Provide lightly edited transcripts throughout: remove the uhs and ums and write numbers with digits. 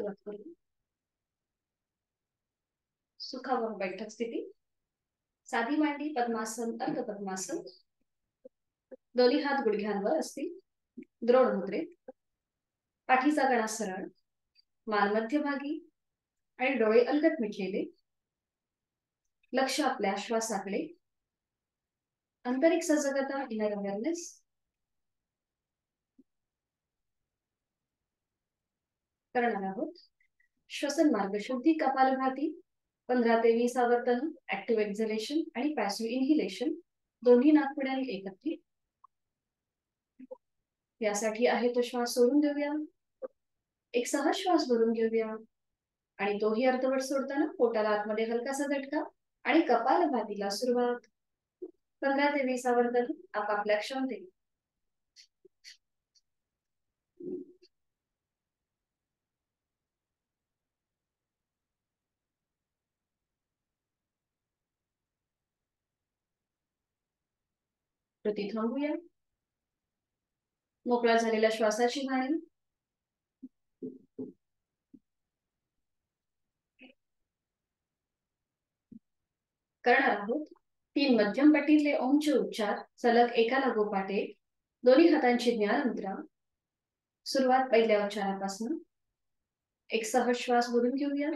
सुरुवात करू. सुखावर बैठक स्थिती, साधी मांडी, पद्मासन, अर्ध पद्मासन, दोन्ही हात गुडघ्यांवर असतील, द्रोण मुद्रेत, पाठीचा कणा सरळ, मान मध्यभागी आणि डोळे अलगद मिटलेले, लक्ष आपल्या श्वासाकडे, आंतरिक सजगता, इनर अवेअरनेस. करणार आहोत श्वसन मार्ग शुद्धी, कपालभाती 15 ते 20 आवर्तन, ऍक्टिव्ह एक्झलेशन आणि पॅसिव्ह इनहिलेशन दोन्ही नाकपुड्यांनी एकत्रित. यासाठी आहे तो श्वास सोडून देऊया, एक सहज श्वास भरून घेऊया आणि तोही अर्धवट सोडताना पोटाला आतमध्ये हलकासा झटका आणि कपालभातीला सुरुवात. 15 ते 20 आवर्तन आपापल्या क्षमतेने. कृती थांबूया. मोकळा झालेल्या श्वासाची जाणीव. करणार आहोत 3 मध्यम पटीतले ओमचे उच्चार सलग एका लागोपाठ एक, दोन्ही हातांची ज्ञान मुद्रा. सुरुवात पहिल्या उच्चारापासून. एक सहज श्वास भरून घेऊया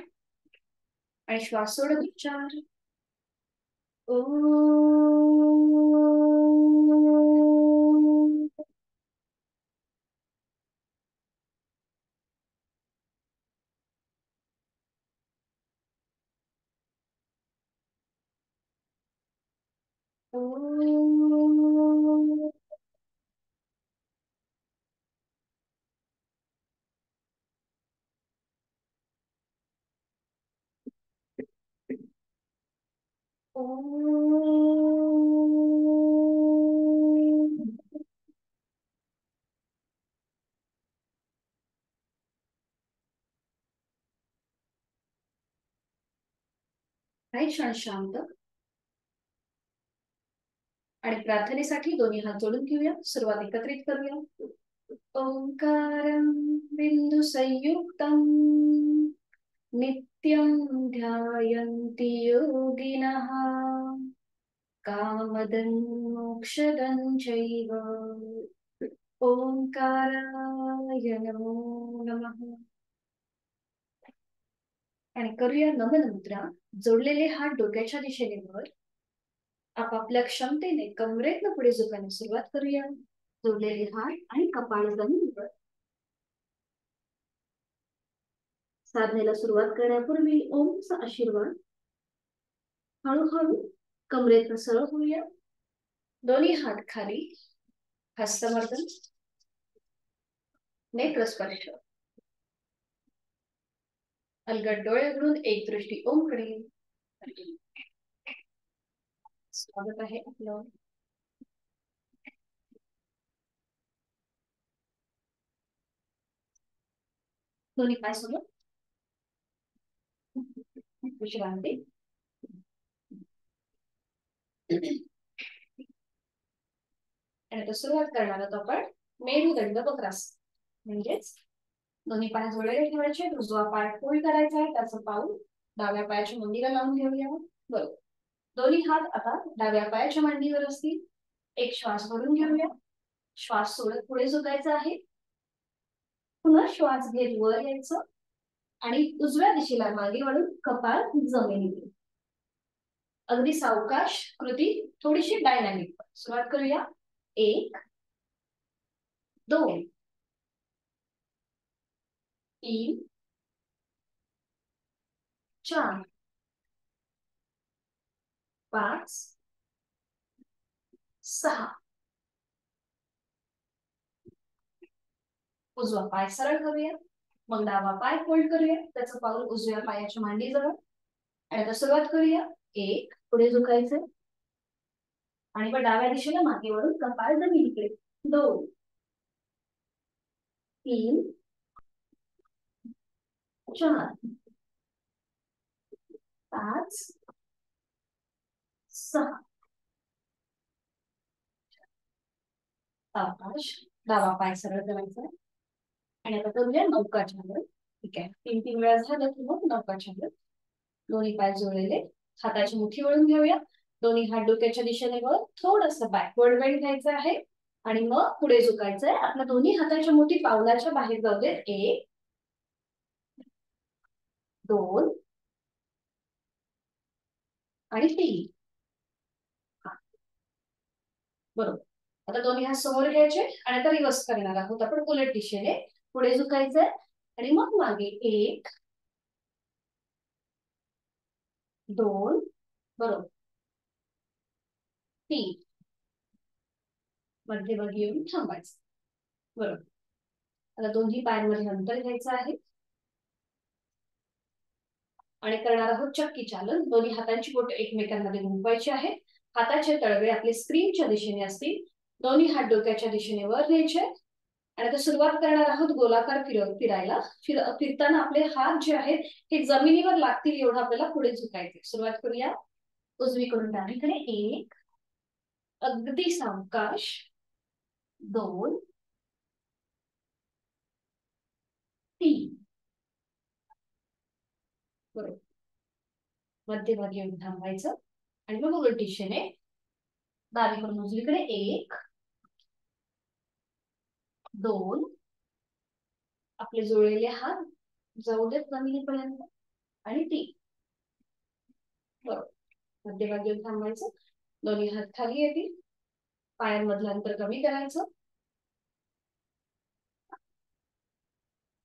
आणि श्वास सोडत उच्चार. काही क्षण शांत आणि प्रार्थनेसाठी दोन्ही हात जोडून घेऊया. सुरुवात एकत्रित करूया. ओंकारं बिंदु संयुक्तं नित्यं ध्यायन्ति योगिनः कामदं मोक्षदं चैव. ओंकाराय नमो नमः. आणि करूया नमन मुद्रा. जोडलेले हात डोक्याच्या दिशेने वर. आपापल्या क्षमतेने कमरेतनं पुढे झुकण्यास सुरुवात करूया. जोडलेले हात आणि कपाळ जमिनीवर. साधनेला सुरुवात करण्यापूर्वी ओमचा आशीर्वाद. हळूहळू कमरेतनं सरळ होऊया. दोन्ही हात खाली, हस्तमर्दन, नेत्रस्पर्श. अलगद डोळे उघडून एक दृष्टी ओमकडे. स्वागत आहे आपलं. दोन्ही पाय सोबत विश्रांती. आणि आता सुरुवात करणार आहोत आपण मेरुदंड वक्रासन. म्हणजेच दोन्ही पाय जोडलेले ठेवायचे. उजवा पाय फोल्ड करायचा आहे, त्याचं पाऊल डाव्या पायाच्या मांडीला लावून घेऊया. बरोबर. दोन्ही हात आता डाव्या पायाच्या मांडीवर असतील. एक श्वास भरून घेऊया. श्वास सोडत पुढे झुकायचा आहे. पुन्हा श्वास घेत वर यायचं आणि उजव्या दिशेला मागे वळून कपाळ जमिनीवर. अगदी सावकाश कृती, थोडीशी डायनामिक. सुरुवात करूया. 1 2 3 4 5 6. उजवा पाय सरळ करूया. मग डावा पाय फोल्ड करूया. त्याचं पाऊल उजव्या पायाच्या मांडीजवळ. आणि आता सुरुवात करूया. 1 पुढे झुकायचं आणि मग डाव्या दिशेला मागे वळून कपाळ जमिनीकडे. 2 3 4 5 6. सावकाश डावा पाय सरळ करायचा आणि आता करूया नौकाचालन. ठीक आहे, 3-3 वेळा झालं की मग नौकाछंद. दोन्ही पाय जोडलेले, हाताची मुठी वळून घेऊया. दोन्ही हात डोक्याच्या दिशेने वर, थोडस बॅकवर्ड बेंड घ्यायचं आहे आणि मग पुढे झुकायचंय. आपल्या दोन्ही हाताच्या मुठी पावलाच्या बाहेर जाऊ देत. 1 2 आणि 3. बरोबर. आता दोन्ही हात समोर घ्यायचे आणि आता रिव्हर्स करणार आहोत आपण उलट दिशेने. पुढे झुकायचंय आणि मग मागे. 1 2 बरोबर. 3 मध्यभागी येऊन थांबायचं. बरोबर. आता दोन्ही पायांमध्ये अंतर घ्यायचं आहे आणि करणार आहोत चक्की चालन. दोन्ही हातांची बोटे एकमेकांमध्ये गुंफवायची आहेत. हाताचे तळवे आपले स्क्रीनच्या दिशेने असतील. दोन्ही हात डोक्याच्या दिशेने वर न्यायचे आणि आता सुरुवात करणार आहोत गोलाकार फिरायला. फिरताना आपले हात जे आहेत हे जमिनीवर लागतील एवढं आपल्याला पुढे झुकायचे. सुरुवात करूया. उजवीकडून डावीकडे. 1 अगदी सावकाश. 2 3 बरोबर. मध्यभागी येऊन थांबायचं आणि मग उलट दिशेने डावीकडून उजवीकडे. 1 2 आपले जोडलेले हात जाऊ देत जमिनीपर्यंत आणि 3 बरोबर. मध्यभागी येऊन थांबायचं. दोन्ही हात खाली येतील. पायांमधलं अंतर कमी करायचं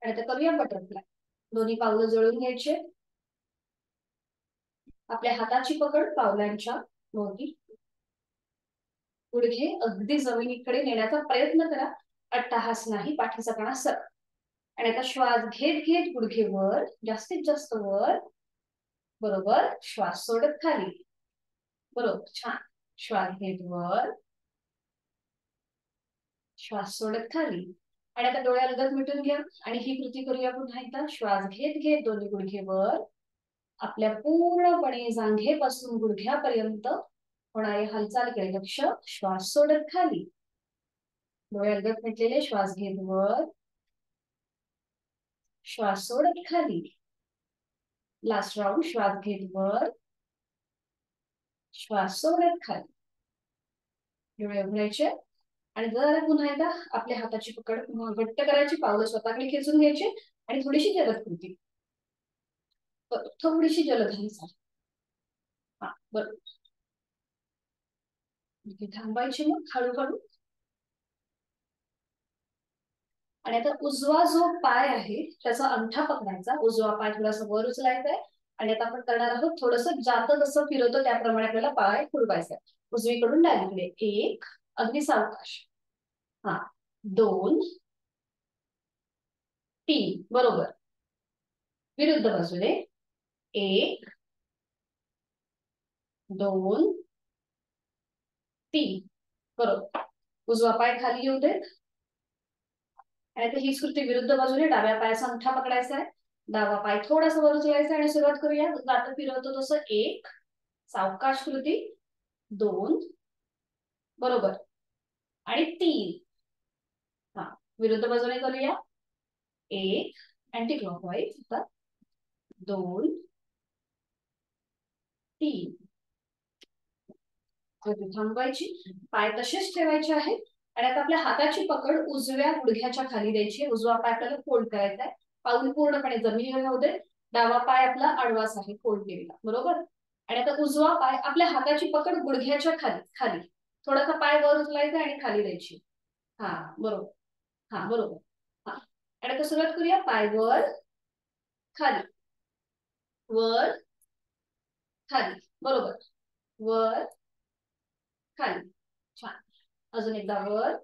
आणि आता करूया बटरफ्लाय. दोन्ही पावलं जळून घ्यायचे. आपल्या हाताची पकड पावलांच्या भोवती. गुडघे अगदी जमिनीकडे नेण्याचा प्रयत्न करा. अट्टहास नाही, पाठीचा कणा सरळ. आणि आता श्वास घेत घेत गुडघे वर, जास्तीत जास्त वर. बरोबर. श्वास सोडत खाली. बरोबर. छान. श्वास घेत वर, श्वास सोडत खाली. आणि आता डोळे अलगद मिटून घ्या आणि ही कृती करूया पुन्हा एकदा. श्वास घेत घेत दोन्ही गुडघे वर, आपल्या पूर्णपणे जांघेपासून गुडघ्यापर्यंत होणारी हालचालीकडे लक्ष. श्वास सोडत खाली. डोळे अलगद मिटलेले. श्वास घेत वर, श्वास सोडत खाली. Last round. श्वास घेत वर, श्वास सोडत खाली. डोळे उघडायचे आणि जरा पुन्हा एकदा आपल्या हाताची पकड पुन्हा घट्ट करायची. पावलं स्वतःकडे खेचून घ्यायचे आणि थोडीशी जलद कृती. थोडीशी जलद हालचाल. हा बरोबर. थांबायची मग हळूहळू. आणि आता उजवा जो पाय आहे त्याचा अंगठा पकडायचा. उजवा पाय थोडासा वर उचलायचा आहे आणि आता आपण करणार आहोत थोडस जातं जसं फिरवतो त्याप्रमाणे आपल्याला पाय फिरवायचा आहे. उजवीकडून डावीकडे. 1 अगदी सावकाश. हा 2 3 बरोबर. विरुद्ध बाजूने. 1 2 3 बरोबर. उजवा पाय खाली येऊ देत आणि आता हीच कृती विरुद्ध बाजूने. डाव्या पायाचा अंगठा पकडायचा आहे. डावा पाय थोडासा वर उचलायचा आणि सुरुवात करूया. जातं फिरवतो तसं. 1 सावकाश कृती. 2 बरोबर आणि 3. हा विरुद्ध बाजूने करूया. 1 अँटी क्लॉकवाईज. 2 3 थांबवायची. पाय तसेच ठेवायचे आहेत आणि आता आपल्या हाताची पकड उजव्या गुडघ्याच्या खाली द्यायची. उजवा पाय आपल्याला फोल्ड करायचा आहे. पाऊल पूर्णपणे जमिनीवर राहू दे. डावा पाय आपला आडवाच आहे फोल्ड केलेला. बरोबर. आणि आता उजवा पाय आपल्या हाताची पकड गुडघ्याच्या खाली खाली. थोडासा पाय वर उचलायचा आणि खाली द्यायची. हा बरोबर. हा बरोबर. हा आणि आता सुरुवात करूया. पाय वर खाली वर खाली. बरोबर. वर खाली. छान. अजून एकदा वर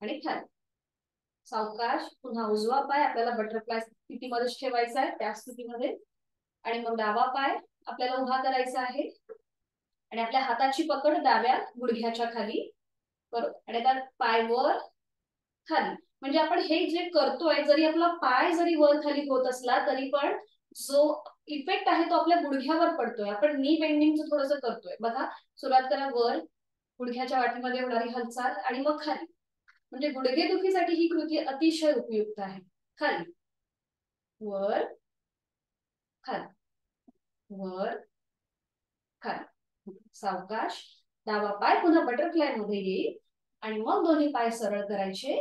आणि खाली. सावकाश. पुन्हा उजवा पाय आपल्याला बटरफ्लाय स्थितीमध्येच ठेवायचा आहे त्या स्थितीमध्ये. आणि मग डावा पाय आपल्याला उभा करायचा आहे आणि आपल्या हाताची पकड डाव्या गुडघ्याच्या खाली. बरोबर. आणि आता पाय वर खाली. म्हणजे आपण हे जे करतोय जरी आपला पाय जरी वर खाली होत असला तरी पण जो इफेक्ट आहे तो आपल्या गुडघ्यावर पडतोय. आपण नी बेंडिंगचं थोडंसं करतोय. बघा. सुरुवात करा. वर गुडघ्याच्या वाटीमध्ये होणारी हालचाल आणि मग खाली. म्हणजे गुडघेदुखीसाठी ही कृती अतिशय उपयुक्त आहे. खाली वर खाली, वर खाली, सावकाश. डावा पाय पुन्हा बटरफ्लाय मध्ये येईल आणि मग दोन्ही पाय सरळ करायचे,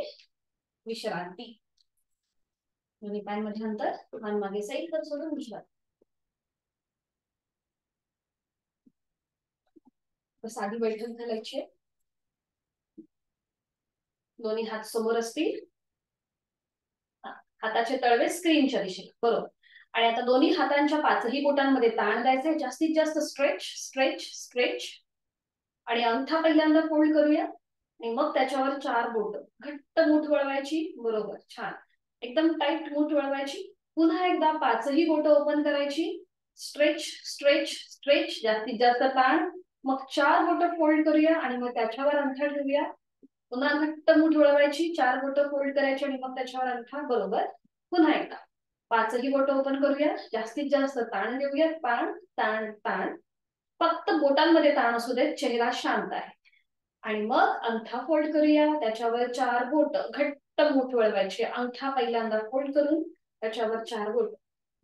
विश्रांती. दोन्ही पायांमध्ये अंतर, मान मागे सैल कर सोडून विश्रांती. साधी बैठक घालायची. दोन्ही हात समोर असतील, हाताचे तळवे स्क्रीनच्या दिशेला, बरोबर. आणि आता दोन्ही हातांच्या पाचही बोटांमध्ये ताण द्यायचा आहे, जास्तीत जास्त स्ट्रेच स्ट्रेच स्ट्रेच. आणि अंगठा पहिल्यांदा फोल्ड करूया आणि मग त्याच्यावर 4 बोट घट्ट मूठ वळवायची, बरोबर, छान. एकदम टाईट मूठ वळवायची. पुन्हा एकदा पाचही बोट ओपन करायची, स्ट्रेच स्ट्रेच स्ट्रेच, जास्तीत जास्त ताण. मग 4 बोट फोल्ड करूया आणि मग त्याच्यावर अंगठा ठेवूया. पुन्हा घट्ट मूठ वळवायची, 4 बोट फोल्ड करायची आणि मग त्याच्यावर अंगठा, बरोबर. पुन्हा एकदा पाचही बोट ओपन करूया, जास्तीत जास्त ताण देऊया, ताण ताण ताण. फक्त बोटांमध्ये ताण असू देत, चेहरा शांत आहे. आणि मग अंगठा फोल्ड करूया, त्याच्यावर 4 बोट घट्ट मूठ वळवायचे, अंगठा पहिल्यांदा फोल्ड करून त्याच्यावर 4 बोट.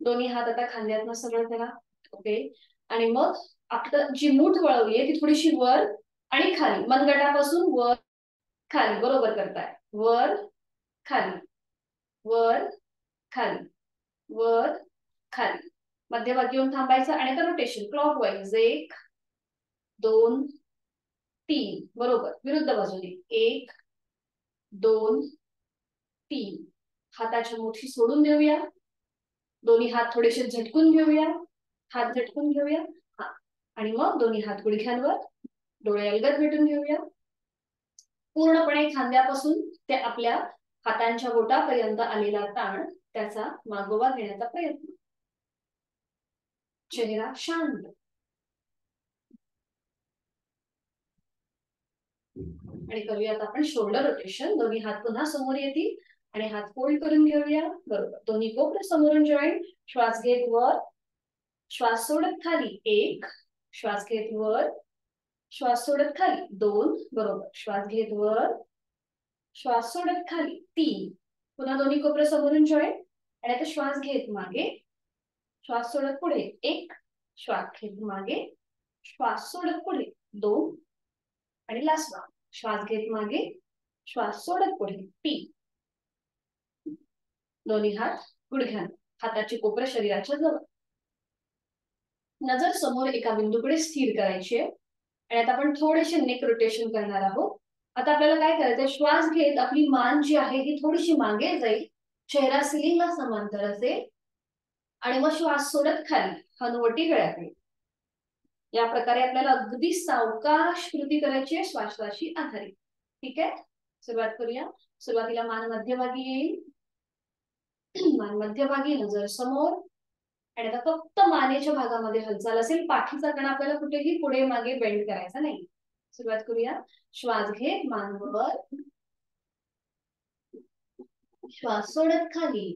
दोन्ही हात आता खांद्यातनं सरळ करा, ओके. आणि मग आपलं जी मूठ वळवली आहे ती थोडीशी वर आणि खाली, मनगटापासून वर खाली, बरोबर करताय. वर खाली, वर खाली, वर खाली. मध्यभागी येऊन थांबायचं आणि आता रोटेशन क्लॉकवाईज 1 2 3, बरोबर. विरुद्ध बाजूने 1 2 3. हाताच्या मुठी सोडून देऊया, दोन्ही हात थोडेसे झटकून घेऊया, हात झटकून घेऊया. हा, आणि मग दोन्ही हात गुडघ्यांवर, डोळे अलगद भेटून घेऊया. पूर्णपणे खांद्यापासून ते आपल्या हातांच्या बोटापर्यंत आलेला ताण, त्याचा मागोवा घेण्याचा प्रयत्न. चेहरा शांत. आणि करूयात आपण शोल्डर रोटेशन. दोन्ही हात पुन्हा समोर येतील आणि हात फोल्ड करून घेऊया, बरोबर. दोन्ही कोपरे समोरून जॉईंट. श्वास घेत वर, श्वास सोडत खाली 1, श्वास घेत वर, श्वास सोडत खाली 2, बरोबर. श्वास घेत वर, श्वास सोडत खाली 3. पुन्हा दोन्ही कोपरे समोरून जॉईंट. आणि आता श्वास घेत मागे, श्वास सोडत पुढे 1, श्वास घेत मागे, श्वास सोडत पुढे 2. आणि लास्ट वन, श्वास घेत मागे, श्वास सोडत पुढे 3. दोन्ही हात गुडघ्यां, हाताची कोपरे शरीराच्या जवळ. नजर समोर एका बिंदूकडे स्थिर करायची आहे. आणि आता आपण थोडेसे नेक रोटेशन करणार आहोत. आता आपल्याला काय करायचंय, श्वास घेत आपली मान जी आहे ही थोडीशी मागे जाईल, चेहरा सिलिंगला समांतर असेल. आणि मग श्वास सोडत खाली, हनुवटी गळ्याकडे. या प्रकारे आपल्याला अगदी सावकाश कृती करायची आहे, श्वासाशी आधारित. ठीक आहे, सुरुवात करूया. सुरुवातीला मान मध्यभागी येईल, मान मध्यभागी, नजर समोर. आणि आता फक्त मानेच्या भागामध्ये हालचाल असेल, पाठीचा कणा आपल्याला कुठेही पुढे मागे बेंड करायचा नाही. सुरुवात करूया. श्वास घेत मान वर, श्वास सोडत खाली,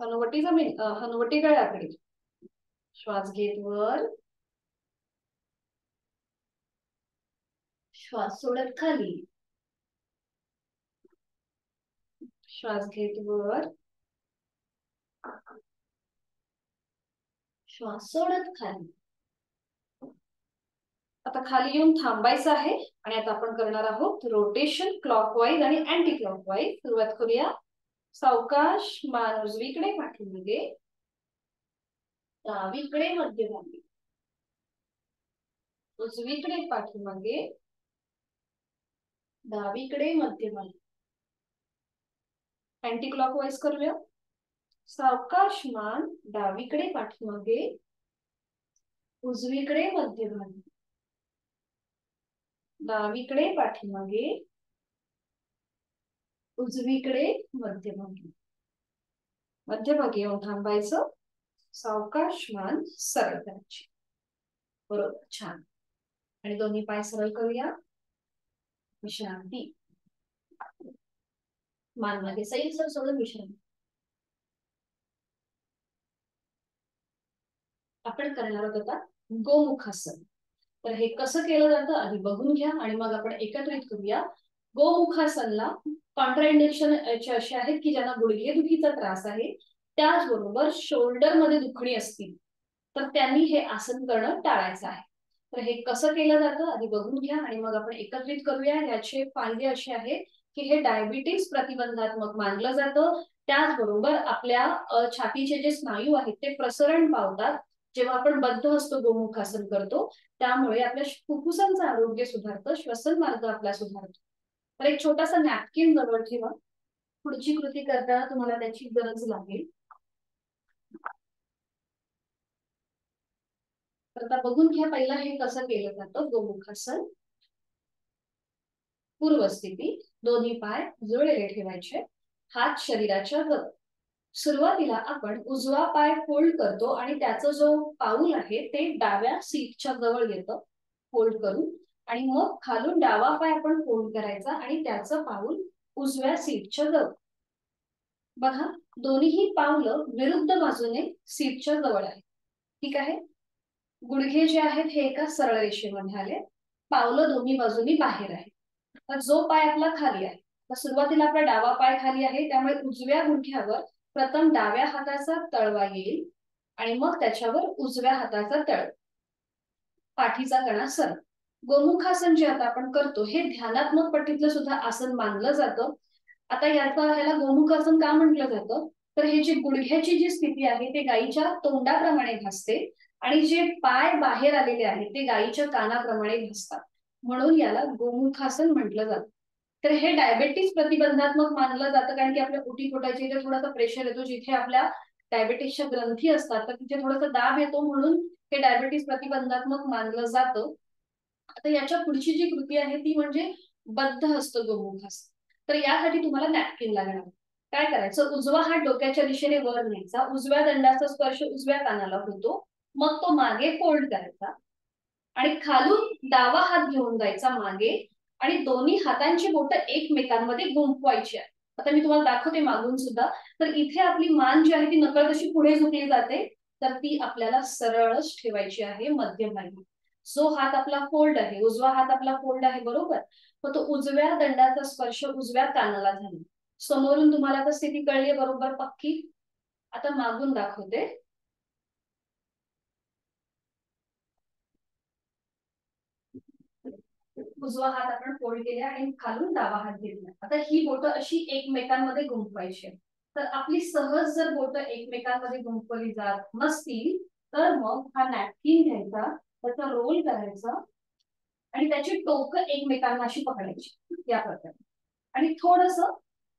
हनुवटी जमीन, हनुवटी गळ्याकडे. श्वास घेत वर, श्वास सोडत खाली, श्वास घेत वर, श्वास सोडत खाली. आता खाली येऊन थांबायचं आहे. आणि आता आपण करणार आहोत रोटेशन क्लॉकवाईज आणि अँटी क्लॉकवाईज. सुरुवात करूया. सावकाश, मान उजवीकडे पाठीमागे, डावीकडे मध्यभागी, उजवीकडे पाठीमागे, डावीकडे मध्यभागी. अँटी क्लॉकवाईज करूया. सावकाश, मान डावीकडे पाठीमागे, उजवीकडे मध्यभागी, डावीकडे पाठीमागे, उजवीकडे मध्यभागी. मध्यभागी येऊन थांबायचं. सावकाश, मान सरळ करायची, बरोबर, छान. आणि दोन्ही पाय सरळ करूया, विश्रांती. मान मागे सैल सर सोडून विश्रांती. आपण करणार आहोत आता गोमुखासन. तर हे कसं केलं जातं आधी बघून घ्या आणि मग आपण एकत्रित करूया. गोमुखासनला कॉन्ट्राइंडिकेशन असे आहेत की ज्यांना गुडघेदुखीचा त्रास आहे, त्याचबरोबर शोल्डर मध्ये दुखणी असतील तर त्यांनी हे आसन करणं टाळायचं आहे. तर हे कसं केलं जातं आधी बघून घ्या आणि मग आपण एकत्रित करूया. याचे फायदे असे आहेत की हे डायबिटीज प्रतिबंधात्मक मानलं जातं. त्याचबरोबर आपल्या छातीचे जे स्नायू आहेत ते प्रसरण पावतात जेव्हा आपण बद्ध असतो गोमुखासन करतो. त्यामुळे आपल्या फुफ्फुसांचं आरोग्य सुधारतं, श्वसन मार्ग आपला सुधारतो. तर एक छोटासा नॅपकिन जवळ ठेवा. पुढची कृती करताना तुम्हाला त्याची गरज लागेल. तर आता बघून घ्या पहिला हे कसं केलं जातं गोमुखासन. पूर्व स्थिती, दोन्ही पाय जुळलेले ठेवायचे, हात शरीराच्या जवळ. सुरुवातीला आपण उजवा पाय फोल्ड करतो आणि त्याचा जो पाऊल आहे ते डाव्या सीटच्या जवळ येतं फोल्ड करून, आणि मग खालून डावा पाय आपण फोल्ड करायचा आणि त्याचं पाऊल उजव्या सीटच्या जवळ. बघा, दोन्ही पावलं विरुद्ध बाजूने सीटच्या जवळ आहे. ठीक आहे. गुडघे जे आहेत हे एका सरळ रेषेमध्ये आले, पावलं दोन्ही बाजूनी बाहेर आहे. तर जो पाय आपला खाली आहे, तर सुरुवातीला आपला डावा पाय खाली आहे, त्यामुळे उजव्या गुडघ्यावर प्रथम डाव्या हाताचा तळवा येईल आणि मग त्याच्यावर उजव्या हाताचा तळ. पाठीचा कणा सरळ. गोमुखासन जे आता आपण करतो हे ध्यानात्मक पट्टीतलं सुद्धा आसन मानलं जातं. आता ह्याला गोमुखासन का म्हटलं जातं, तर हे जी गुडघ्याची जी स्थिती आहे ते गायीच्या तोंडाप्रमाणे भासते आणि जे पाय बाहेर आलेले आहेत ते गायीच्या कानाप्रमाणे भासतात, म्हणून याला गोमुखासन म्हटलं जातं. तर हे डायबेटीज प्रतिबंधात्मक मानलं जातं कारण की आपल्या ओटीपोटाच्या इथे थोडासा प्रेशर येतो, जिथे आपल्या डायबेटीसच्या ग्रंथी असतात तर तिथे थोडासा दाब येतो, म्हणून हे डायबेटीज प्रतिबंधात्मक मानलं जातं. आता याच्या पुढची जी कृती आहे ती म्हणजे बद्ध हस्त गोमुखासन. तर यासाठी तुम्हाला नॅपकिन लागणार. काय करायचं, उजवा हात डोक्याच्या दिशेने वर न्यायचा, उजव्या दंडाचा स्पर्श उजव्या कानाला होतो, मग तो मागे फोल्ड करायचा आणि खालून डावा हात घेऊन जायचा मागे आणि दोन्ही हातांची बोटं एकमेकांमध्ये गुंफवायची आहे. आता मी तुम्हाला दाखवते मागून सुद्धा. तर इथे आपली मान जी आहे ती नकळत अशी पुढे झुकली जाते, तर ती आपल्याला सरळच ठेवायची आहे मध्यभागी. जो हात आपला फोल्ड आहे, उजवा हात आपला फोल्ड आहे बरोबर, मग तो उजव्या दंडाचा स्पर्श उजव्या कानाला झाला. समोरून तुम्हाला आता स्थिती कळली बरोबर पक्की. आता मागून दाखवते. उजवा हात आपण फोल्ड केला आणि खालून डावा हात घेतला. आता ही बोटं अशी एकमेकांमध्ये गुंफवायची. तर आपली सहज जर बोटं एकमेकांमध्ये गुंफवली जात नसतील तर मग हा नॅपकिन घ्यायचा, त्याचा रोल करायचा आणि त्याची टोकं एकमेकांना अशी पकडायची या प्रकारे. आणि थोडस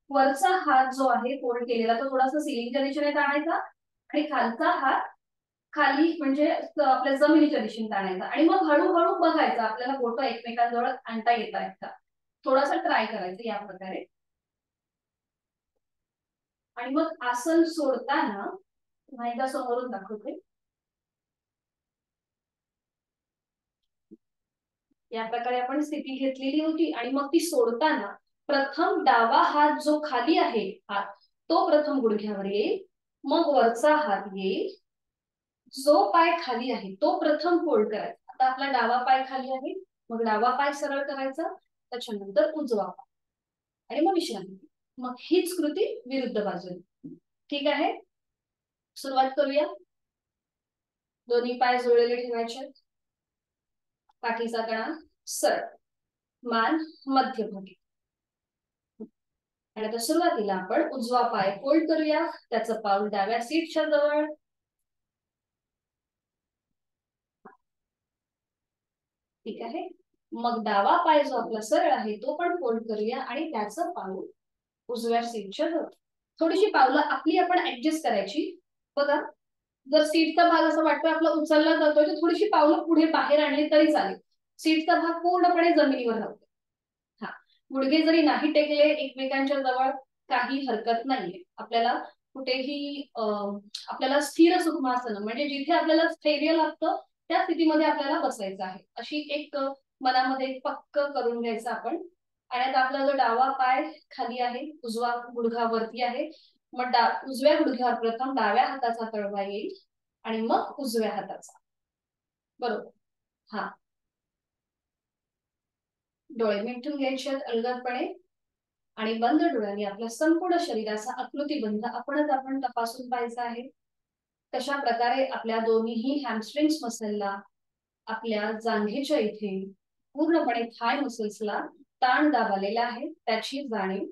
वरचा हात जो आहे फोल्ड केलेला तो थोडासा सिलिंगच्या दिशेने ताणायचा आणि खालचा हात खाली म्हणजे आपल्या जमिनीच्या दिशेने ताणायचा आणि मग हळूहळू बघायचं आपल्याला बोटं एकमेकांजवळ आणता येत आहेत का. थोडासा ट्राय करायचं या प्रकारे. आणि मग आसन सोडताना पुन्हा एकदा समोरून दाखवते. या प्रकारे आपण स्थिती घेतलेली होती आणि मग ती सोडताना प्रथम डावा हात जो खाली आहे हात तो प्रथम गुडघ्यावर येईल, मग वरचा हात येईल, जो पाय खाली आहे तो प्रथम फोल्ड करायचा. आता आपला डावा पाय खाली आहे, मग डावा पाय सरळ करायचा, त्याच्यानंतर उजवा पाय आणि मग विश्रांती. मग हीच कृती विरुद्ध बाजूने. ठीक आहे, सुरुवात करूया. दोन्ही पाय जुळलेले ठेवायचे, पाठीचा कणा सरळ, मान मध्यभागी. आणि आता सुरुवातीला आपण उजवा पाय फोल्ड करूया, त्याचं पाऊल डाव्या सीटच्या जवळ. ठीक आहे, मग डावा पाय जो आपला सरळ आहे तो पण फोल्ड करूया आणि त्याचं पाऊल उजव्या सीटच्या जवळ. थोडीशी पावलं आपली आपण ऍडजस्ट करायची. बघा, जर सीटचा भाग असा वाटतोय आपला उचलला जातोय तर थोडीशी पावलं पुढे बाहेर आणली तरी चालेल. सीटचा भाग पूर्णपणे जमिनीवर राहतो. हा, गुडघे जरी नाही टेकले एकमेकांच्या जवळ काही हरकत नाहीये. आपल्याला कुठेही आपल्याला स्थिर सुखमासन म्हणजे जिथे आपल्याला स्थैर्य लागतं त्या स्थितीमध्ये आपल्याला बसायचं आहे, अशी एक मनामध्ये पक्क करून घ्यायचं आपण. आणि आता आपला जो डावा पाय खाली आहे, उजवा गुडघा वरती आहे, मग उजव्या गुडघ्यावर प्रथम डाव्या हाताचा तळवा येईल आणि मग उजव्या हाताचा. बरोबर. हा, डोळे मिटून घ्यायचे अलगदपणे आणि बंद डोळ्यांनी आपल्या संपूर्ण शरीराचा आकृतीबंध आपण तपासून पाहायचा आहे. कशा प्रकारे आपल्या दोन्ही हॅमस्ट्रिंग्स मसलला, आपल्या जांघेच्या इथे पूर्णपणे थाय मसल्सला ताण दाब आलेला आहे त्याची जाणीव.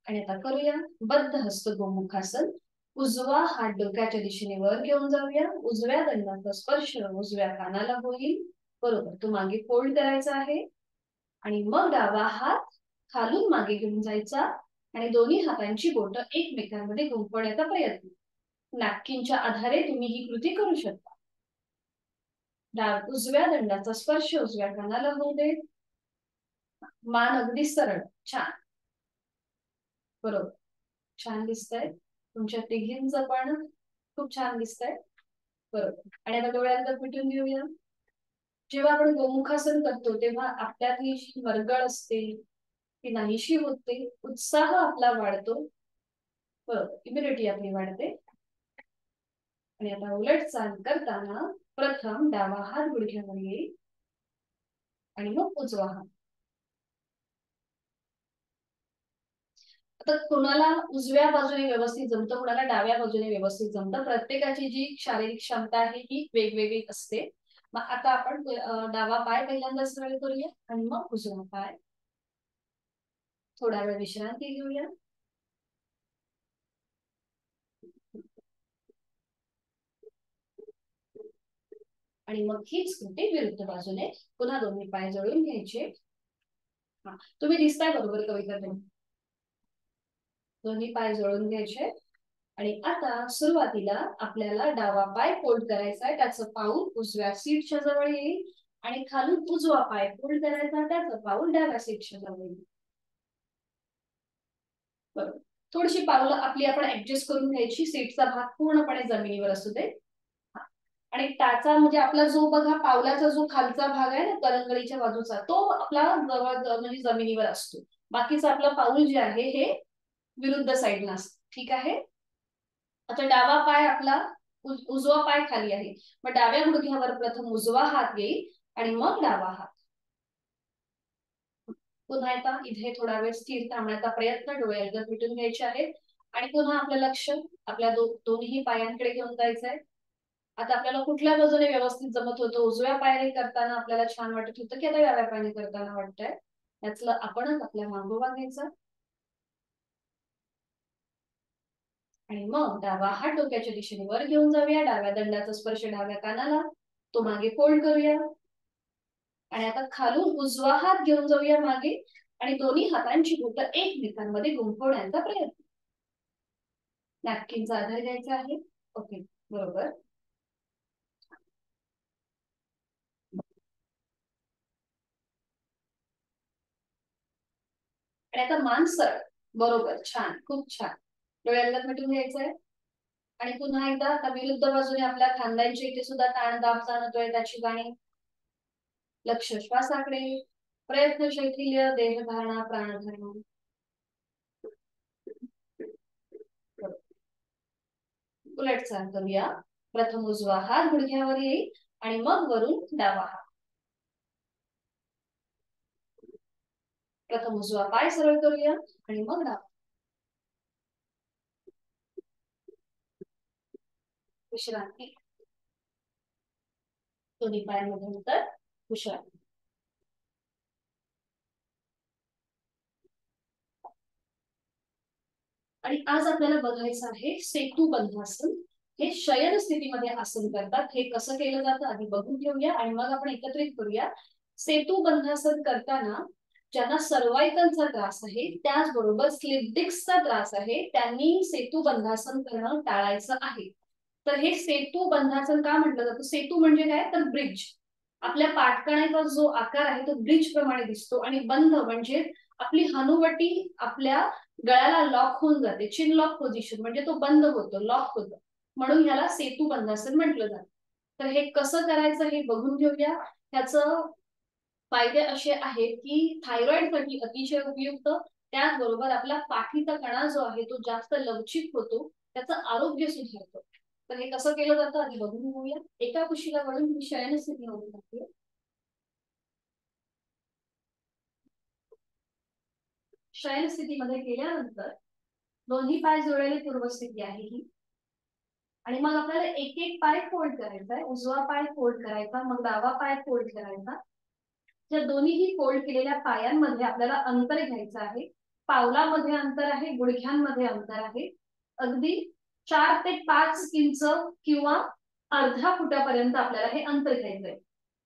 आणि आता करूया बद्ध हस्त गोमुखासन. उजवा हात डोक्याच्या दिशेने वर घेऊन जाऊया. उजव्या दंडाचा स्पर्श उजव्या कानाला होईल. बरोबर, तो मागे फोल्ड करायचा आहे आणि मग डावा हात खालून मागे घेऊन जायचा आणि दोन्ही हातांची बोटं एकमेकांमध्ये गुंफवण्याचा प्रयत्न. नॅपकिनच्या आधारे तुम्ही ही कृती करू शकता. उजव्या दंडाचा स्पर्श उजव्या कानाला होऊ दे. मान अगदी सरळ. छान, बरोबर, छान दिसतंय. तुमच्या तिघींचं पण खूप छान दिसतंय. बरोबर. आणि आता डोळ्यांना मिटून घेऊया. जेव्हा आपण गोमुखासन करतो तेव्हा आपल्यातली जी मरगळ असते ती नाहीशी होते, उत्साह आपला वाढतो. बरोबर, इम्युनिटी आपली वाढते. आणि आता उलट चाल करताना प्रथम डावा हात गुडघ्यावर येईल आणि मग उजवा हात. आता कोणाला उजव्या बाजूने व्यवस्थित जमतं, कोणाला डाव्या बाजूने व्यवस्थित जमतं. प्रत्येकाची जी शारीरिक क्षमता आहे ही वेगवेगळी असते. मग आता आपण डावा पाय पहिल्यांदा सरळ करूया आणि मग उजवा पाय. थोडा वेळ विश्रांती घेऊया. आणि मग हीच कृती विरुद्ध बाजूने पुन्हा दोन्ही पाय जोडून घ्यायचे. तुम्ही दिसताय बरोबर कविता, दोन्ही पाय जोडून घ्यायचे. आणि आता सुरुवातीला आपल्याला डावा पाय फोल्ड करायचा आहे, त्याचं पाऊल उजव्या सीटच्या जवळ येईल आणि खालून उजवा पाय फोल्ड करायचा, त्याचं पाऊल डाव्या सीटच्या जवळ येईल. बरोबर, थोडीशी पावलं आपली आपण ऍडजस्ट करून घ्यायची. सीटचा भाग पूर्णपणे जमिनीवर असू दे. आणि त्याचा म्हणजे आपला जो बघा पावलाचा जो खालचा भाग आहे ना करंगळीच्या बाजूचा, तो आपला जवळ म्हणजे जमिनीवर असतो. बाकीचं आपलं पाऊल जे आहे हे विरुद्ध साईडला असतं. ठीक आहे. आता डावा पाय आपला उजवा पाय खाली आहे, मग डाव्या गुडघ्यावर प्रथम उजवा हात येईल आणि मग डावा हात. पुन्हा एकदा इथे थोडा वेळ स्थिर थांबण्याचा प्रयत्न, डोळे अलगद मिटून घ्यायचे आहेत आणि पुन्हा आपलं लक्ष आपल्या दोन्ही पायांकडे घेऊन जायचंय. आता आपल्याला कुठल्या बाजूने व्यवस्थित जमत होतं, उजव्या पायाने करताना आपल्याला छान वाटत होतं की आता डाव्या पायाने करताना वाटतंय, यातलं आपणच आपल्या मागोवा घ्यायचा. आणि मग डावा हात डोक्याच्या दिशेने वर घेऊन जाऊया. डाव्या दंडाचा स्पर्श डाव्या कानाला, तो मागे फोल्ड करूया. आणि आता खालून उजवा हात घेऊन जाऊया मागे आणि दोन्ही हातांची बोटं एकमेकांमध्ये गुंफवण्याचा प्रयत्न. नॅपकिनचा आधार घ्यायचा आहे. ओके, बरोबर. आणि आता मान सरळ. बरोबर, छान, खूप छान. डोळ्याला मिटून घ्यायचंय. आणि पुन्हा एकदा आता विरुद्ध बाजूने आपल्या खांद्यांच्या इथे सुद्धा ताण दाब जाणवतोय, त्याची जाणीव. लक्ष श्वासाकडे, प्रयत्न शैथिल्य, देहधारणा, प्राणधारणा. उलट चाल करूया. प्रथम उजवा हात गुडघ्यावर येईल आणि मग वरून डावा हात. प्रथम उजवा पाय सरळ करूया आणि मग डावा. विश्रांती, दोन्ही पायांमध्ये नंतर विश्रांती. आणि आज आपल्याला बघायचं आहे सेतू बंधासन. हे शयन स्थितीमध्ये आसन करतात. हे कसं केलं जातं आधी बघून घेऊया आणि मग आपण एकत्रित करूया. सेतू बंधासन करताना ज्यांना सर्वायकलचा त्रास आहे, त्याचबरोबर स्लिप डिस्कचा त्रास आहे, त्यांनी सेतू बंधासन करणं टाळायचं आहे. तर हे सेतू बंधासन का म्हटलं जातं? सेतू म्हणजे काय, तर ब्रिज. आपल्या पाठकण्याचा जो आकार आहे तो ब्रिज प्रमाणे दिसतो आणि बंध म्हणजे आपली हनुवटी आपल्या गळ्याला लॉक होऊन जाते. चिन लॉक पोझिशन म्हणजे तो बंद होतो, लॉक होतो, म्हणून ह्याला सेतू बंधासन म्हटलं जातं. तर हे कसं करायचं हे बघून घेऊया. ह्याचं फायदे असे आहेत की थायरॉइडसाठी अतिशय उपयुक्त, त्याचबरोबर आपला पाठीचा कणा जो आहे तो जास्त लवचिक होतो, त्याचं आरोग्य सुधारतो. तर हे कसं केलं जातं आधी बघून घेऊया. एका कुशीला वळून मी शयन स्थिती होऊन टाकते. शयन स्थितीमध्ये गेल्यानंतर दोन्ही पाय जोडलेली पूर्वस्थिती आहे ही. आणि मग आपल्याला एक एक पाय फोल्ड करायचा आहे. उजवा पाय फोल्ड करायचा, मग डावा पाय फोल्ड करायचा. या दोन्हीही फोल्ड केलेल्या पायांमध्ये आपल्याला अंतर घ्यायचं आहे. पावलामध्ये अंतर आहे, गुडघ्यांमध्ये अंतर आहे. अगदी 4 ते 5 इंच किंवा अर्धा फुटापर्यंत आपल्याला हे अंतर घ्यायचंय,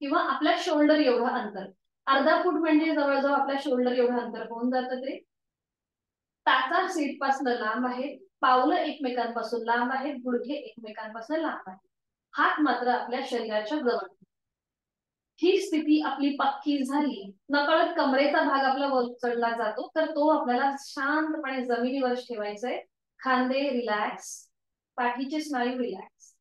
किंवा आपल्या शोल्डर एवढं अंतर. अर्धा फूट म्हणजे जवळजवळ आपल्या शोल्डर एवढं अंतर होऊन जातं ते. टाचा सीट पासून लांब आहे, पावलं एकमेकांपासून लांब आहेत, गुडघे एकमेकांपासून लांब आहेत. हात मात्र आपल्या शरीराच्या जवळ. ही स्थिती आपली पक्की झाली, नकळत कमरेचा भाग आपला वर चढला जातो, तर तो आपल्याला शांतपणे जमिनीवर ठेवायचा आहे. खांदे रिलॅक्स, पाठीचे स्नायू रिलॅक्स.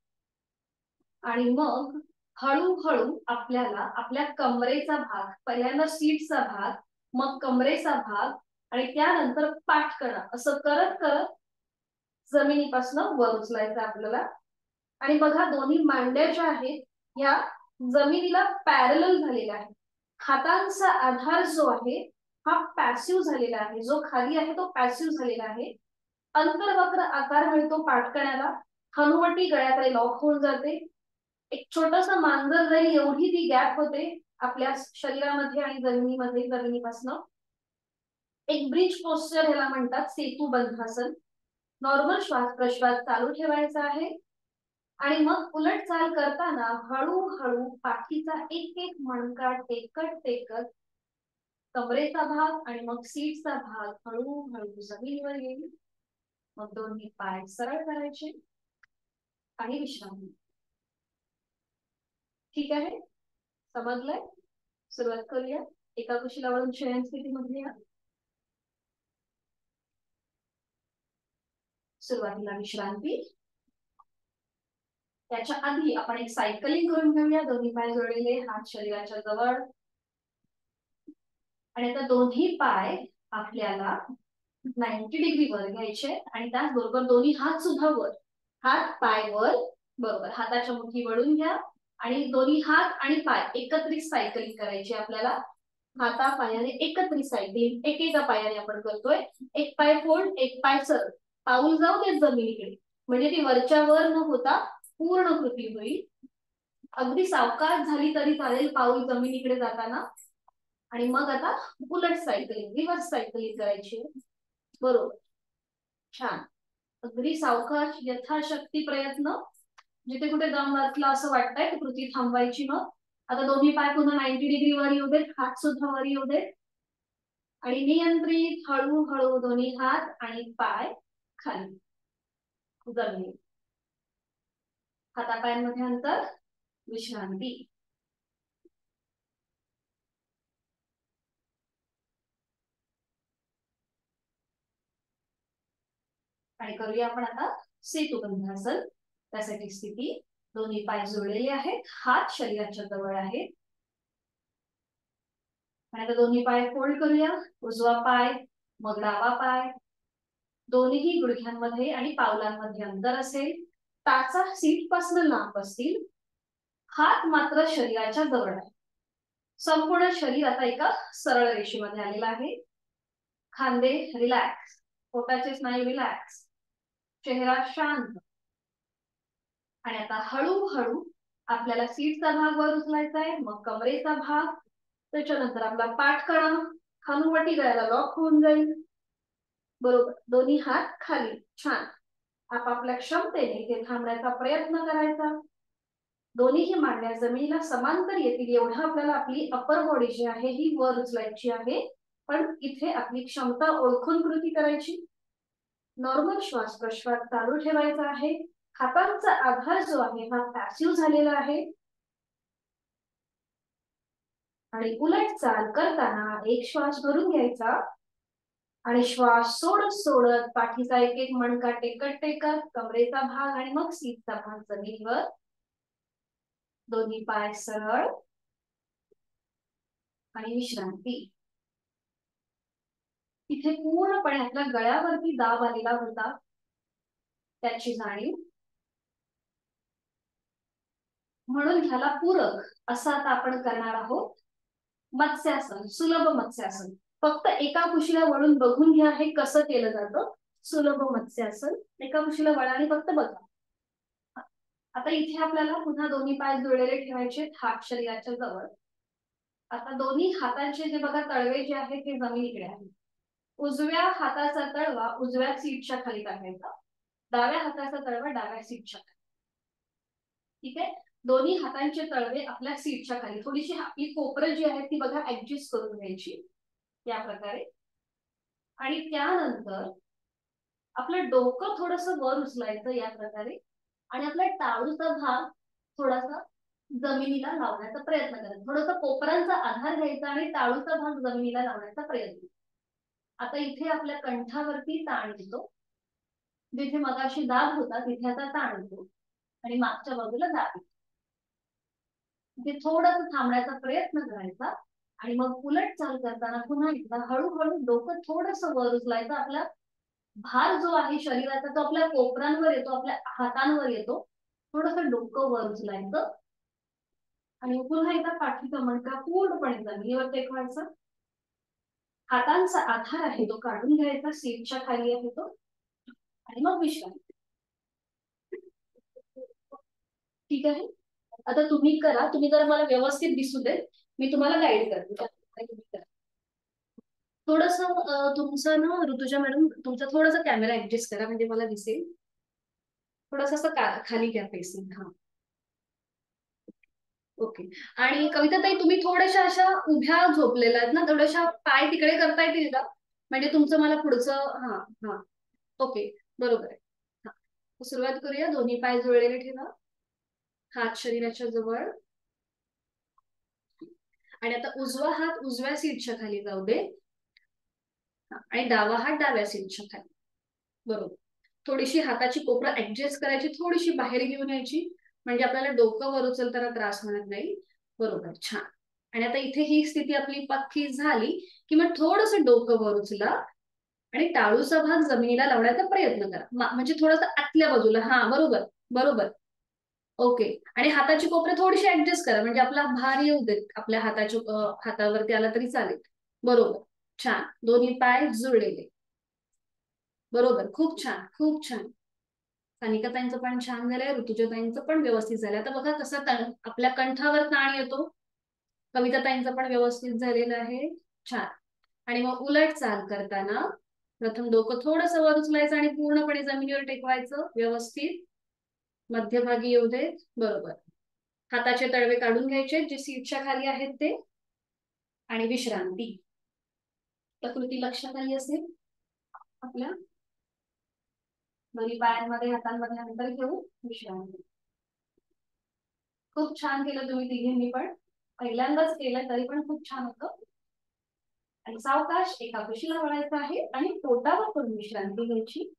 आणि मग हळूहळू आपल्याला आपल्या कमरेचा भाग, पहिल्यांदा सीटचा भाग, मग कमरेचा भाग, आणि त्यानंतर पाठकणा, असं करत करत जमिनीपासून वर उचलायचं आपल्याला. आणि बघा दोन्ही मांड्या ज्या आहेत ह्या जमिनीला पॅरलल झालेला आहे. हातांचा आधार जो आहे हा पॅसिव्ह झालेला आहे, जो खाली आहे तो पॅसिव्ह झालेला आहे. अंतर्वक्र आकार मिळतो पाठकण्याला. हनुवटी गळ्याकडे लॉक होऊन जाते. एक छोटस मांजर जाईल एवढी ती गॅप होते आपल्या शरीरामध्ये आणि जमिनीमध्ये, जमिनीपासून. एक ब्रिज पोस्चर ह्याला म्हणतात, सेतू बंधासन. नॉर्मल श्वास प्रश्वास चालू ठेवायचा आहे. आणि मग उलट चाल करताना हळूहळू पाठीचा एक एक मणका टेकत टेकत कमरेचा भाग आणि मग सीटचा भाग हळूहळू जमिनीवर येईल. मग दोन्ही पाय सरळ करायचे आणि विश्रांती. ठीक आहे, समजलंय? सुरुवात करूया. एका कुशीला वळून शयन स्थितीमध्ये या. सुरुवातीला विश्रांती. त्याच्या आधी आपण एक सायकलिंग करून घेऊया. दोन्ही पाय जोडलेले, हात शरीराच्या जवळ. आणि आता दोन्ही पाय आपल्याला 90 डिग्री वर घ्यायचे आणि त्याचबरोबर दोन्ही हात सुद्धा वर. हात पाय वर, बरोबर. हाताच्या मुठी वळून घ्या आणि दोन्ही हात आणि पाय एकत्रित सायकलिंग करायची आपल्याला. हाता पायाने एकत्रित सायकलिंग एकेका पायाने आपण करतोय. एक पाय फोल्ड, एक पाय सरळ. पाऊल जाऊ देत जमिनीकडे, म्हणजे ती वरच्या वर न होता पूर्ण कृती होईल. अगदी सावकाश झाली तरी चालेल पाऊल जमिनीकडे जाताना. आणि मग आता उलट सायकलिंग, रिव्हर्स सायकलिंग करायची. बरोबर, छान. अगदी सावकाश, यथाशक्ती प्रयत्न. जिथे कुठे दम वाचला असं वाटतंय कृती थांबवायची. मग आता दोन्ही पाय पुन्हा 90 डिग्री वर येऊ देत, हात सुद्धा वर येऊ देत. आणि नियंत्रित हळूहळू दोन्ही हात आणि पाय खाली जमिनी. हातापायांमध्ये अंतर, विश्रांती. आणि करूया आपण आता सेतुबंधासन. त्यासाठी स्थिती, दोन्ही पाय जोडलेले आहेत, हात शरीराच्या जवळ आहेत. आणि आता दोन्ही पाय फोल्ड करूया. उजवा पाय, मग डावा पाय. दोन्ही गुडघ्यांमध्ये आणि पावलांमध्ये अंतर असेल. टाचा सीट पासून लांब असतील. हात मात्र शरीराच्या जवळ आहे. संपूर्ण शरीर आता एका सरळ रेषेमध्ये आलेलं आहे. खांदे रिलॅक्स, पोटाचे स्नायू रिलॅक्स, चेहरा शांत. आणि आता हळूहळू आपल्याला सीटचा भाग वर उचलायचा आहे, मग कमरेचा भाग, त्याच्यानंतर आपला पाठकणा. हनुवटी गळ्याला लॉक होऊन जाईल. बरोबर, दोन्ही हात खाली. छान. आपापल्या क्षमतेने ते थांबण्याचा प्रयत्न करायचा. दोन्हीही मांड्या जमिनीला समांतर येतील एवढं आपल्याला आपली अपर बॉडी जी आहे ही वर उचलायची आहे. पण इथे आपली क्षमता ओळखून कृती करायची. नॉर्मल श्वास प्रश्वास चालू ठेवायचा आहे. हातांचा आधार जो आहे हा पॅसिव्ह झालेला आहे. आणि उलट चाल करताना एक श्वास भरून घ्यायचा आणि श्वास सोडत सोडत पाठीचा एक एक मणका टेकत टेकत कमरेचा भाग आणि मग सीटचा भाग जमिनीवर. दोन्ही पाय सरळ आणि विश्रांती. इथे पूर्णपणे आपल्या गळ्यावरती दाब आलेला होता, त्याची जाणीव. म्हणून ह्याला पूरक असं आता आपण करणार आहोत मत्स्यासन, सुलभ मत्स्यासन. फक्त एका कुशीला वळून बघून घ्या हे कसं केलं जातं. सुलभ मत्स्यासन, एका कुशीला वळा आणि फक्त बघा. आता इथे आपल्याला पुन्हा दोन्ही पाय जुळलेले ठेवायचे हात शरीराच्या जवळ. आता दोन्ही हातांचे जे बघा तळवे जे आहेत ते जमिनीकडे आहेत. उजव्या हाताचा तळवा उजव्या सीटच्या खाली टाकायचा, डाव्या हाताचा तळवा डाव्या सीटच्या खाली. ठीक आहे, दोन्ही हातांचे तळवे आपल्या सीटच्या खाली. थोडीशी आपली कोपरं जी आहेत ती बघा ऍडजस्ट करून घ्यायची या प्रकारे. आणि त्यानंतर आपलं डोकं थोडस वर उचलायचं या प्रकारे आणि आपला टाळूचा भाग थोडासा जमिनीला लावण्याचा प्रयत्न करायचा. थोडासा कोपरांचा आधार घ्यायचा आणि टाळूचा भाग जमिनीला लावण्याचा प्रयत्न. आता इथे आपल्या कंठावरती ताण येतो, जिथे मगाशी दाब होता तिथे आता ताण येतो आणि मागच्या बाजूला दाब येतो. तिथे थोडस थांबण्याचा प्रयत्न करायचा आणि मग उलट चाल करताना पुन्हा एकदा हळूहळू डोकं थोडस वर उचलायचं. आपला भार जो आहे शरीराचा तो आपल्या कोपरांवर येतो, आपल्या हातांवर येतो. थोडस डोकं वर उचलायचं आणि पुन्हा एकदा पाठीचा मणका पूर्णपणे जमिनीवर टेकवायचा. हातांचा आधार आहे तो काढून घ्यायचा, सीटच्या खाली आहे तो, आणि मग विश्रांती. ठीक आहे, आता तुम्ही करा. तुम्ही जरा मला व्यवस्थित दिसू दे, मी तुम्हाला गाईड करते. थोडस तुमचं ना ऋतुजा मॅडम, तुमचा थोडासा कॅमेरा ऍडजस्ट करा म्हणजे मला दिसेल. थोडस असं खाली घ्या फेसिंग. हा, ओके. आणि कविता ताई तुम्ही थोड्याशा अशा उभ्या झोपलेल्या आहेत ना, थोड्याशा पाय तिकडे करता येतील का, म्हणजे तुमचं मला पुढचं. हा हा, ओके, बरोबर आहे. हा, सुरुवात करूया. दोन्ही पाय जुळलेले ठेवा, हात शरीराच्या जवळ, आणि आता उजवा हात उजव्या सीटच्या खाली जाऊ दे आणि डावा हात डाव्या सीटच्या खाली. बरोबर. थोडीशी हाताची कोपरा ऍडजस्ट करायची, थोडीशी बाहेर घेऊन यायची म्हणजे आपल्याला डोकं वर उचलताना त्रास होणार नाही. बरोबर, छान. आणि आता इथे ही स्थिती आपली पक्की झाली की मग थोडस डोकं वर उचला आणि टाळूचा भाग जमिनीला लावण्याचा प्रयत्न करा, म्हणजे थोडस आतल्या बाजूला. हा, बरोबर बरोबर, ओके. आणि हाताची कोपरे थोडीशी ऍडजस्ट करा म्हणजे आपला भार येऊ देत आपल्या हाताच्या हातावरती आला तरी चालेल. बरोबर, छान. दोन्ही पाय जुळलेले. बरोबर, खूप छान खूप छान. सानिकाताईंचं पण छान झालंय, ऋतुजाताईंचं पण व्यवस्थित झालंय. आता बघा कसा आपल्या कंठावर ताण येतो. कविताताईंचं पण व्यवस्थित झालेलं आहे, छान. आणि मग उलट चाल करताना प्रथम डोकं थोडस वर उचलायचं आणि पूर्णपणे जमिनीवर टेकवायचं व्यवस्थित, मध्यभागी येऊ देत. बरोबर. हाताचे तळवे काढून घ्यायचे जे सीटच्या खाली आहेत ते, आणि विश्रांती. प्रकृती लक्षात आली असेल आपल्या. दोन्ही पायांमध्ये हातांमध्ये अंतर घेऊ, विश्रांती. खूप छान केलं तुम्ही तिघींनी पण, पहिल्यांदाच केलं तरी पण खूप छान होतं. आणि सावकाश एका कुशीला वळायचं आहे आणि पोटावर पडून विश्रांती घ्यायची.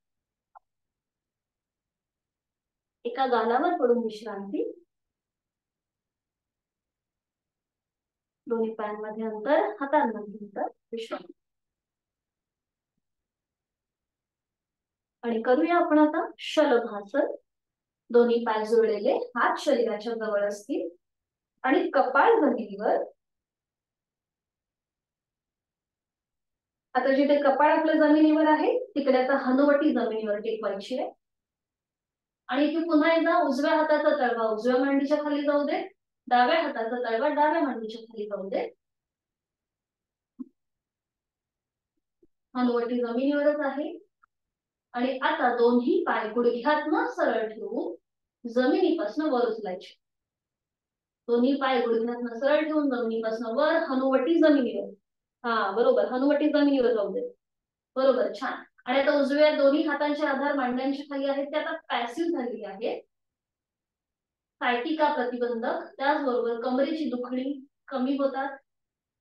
एका गालावर पडून विश्रांती. दोन्ही पायांमध्ये अंतर, हातांमध्ये अंतर, विश्रांती. आणि करूया आपण आता शलभासन. दोन्ही पाय जुळलेले, हात शरीराच्या जवळ असतील आणि कपाळ जमिनीवर. आता जिथे कपाळ आपल्या जमिनीवर आहे तिकडे आता हनुवटी जमिनीवर टेकवायची आहे. आणि इथे पुन्हा एकदा उजव्या हाताचा तळवा उजव्या मांडीच्या खाली जाऊ दे, डाव्या हाताचा तळवा डाव्या मांडीच्या खाली जाऊ दे. हनुवटी जमिनीवरच आहे. आणि आता दोन्ही पाय गुडघ्यातनं सरळ ठेवून जमिनीपासून वर उचलायचे. दोन्ही पाय गुडघ्यातनं सरळ ठेवून जमिनीपासून वर, हनुवटी जमिनीवर. हा, बरोबर, हनुवटी जमिनीवर जाऊ दे. बरोबर, छान. आणि आता उजव्या दोन्ही हातांचे आधार मांड्यांच्या खाली आहेत ते आता पॅसिव्ह झालेली आहे. सायटिका प्रतिबंधक, त्याचबरोबर कमरेची दुखणी कमी होतात.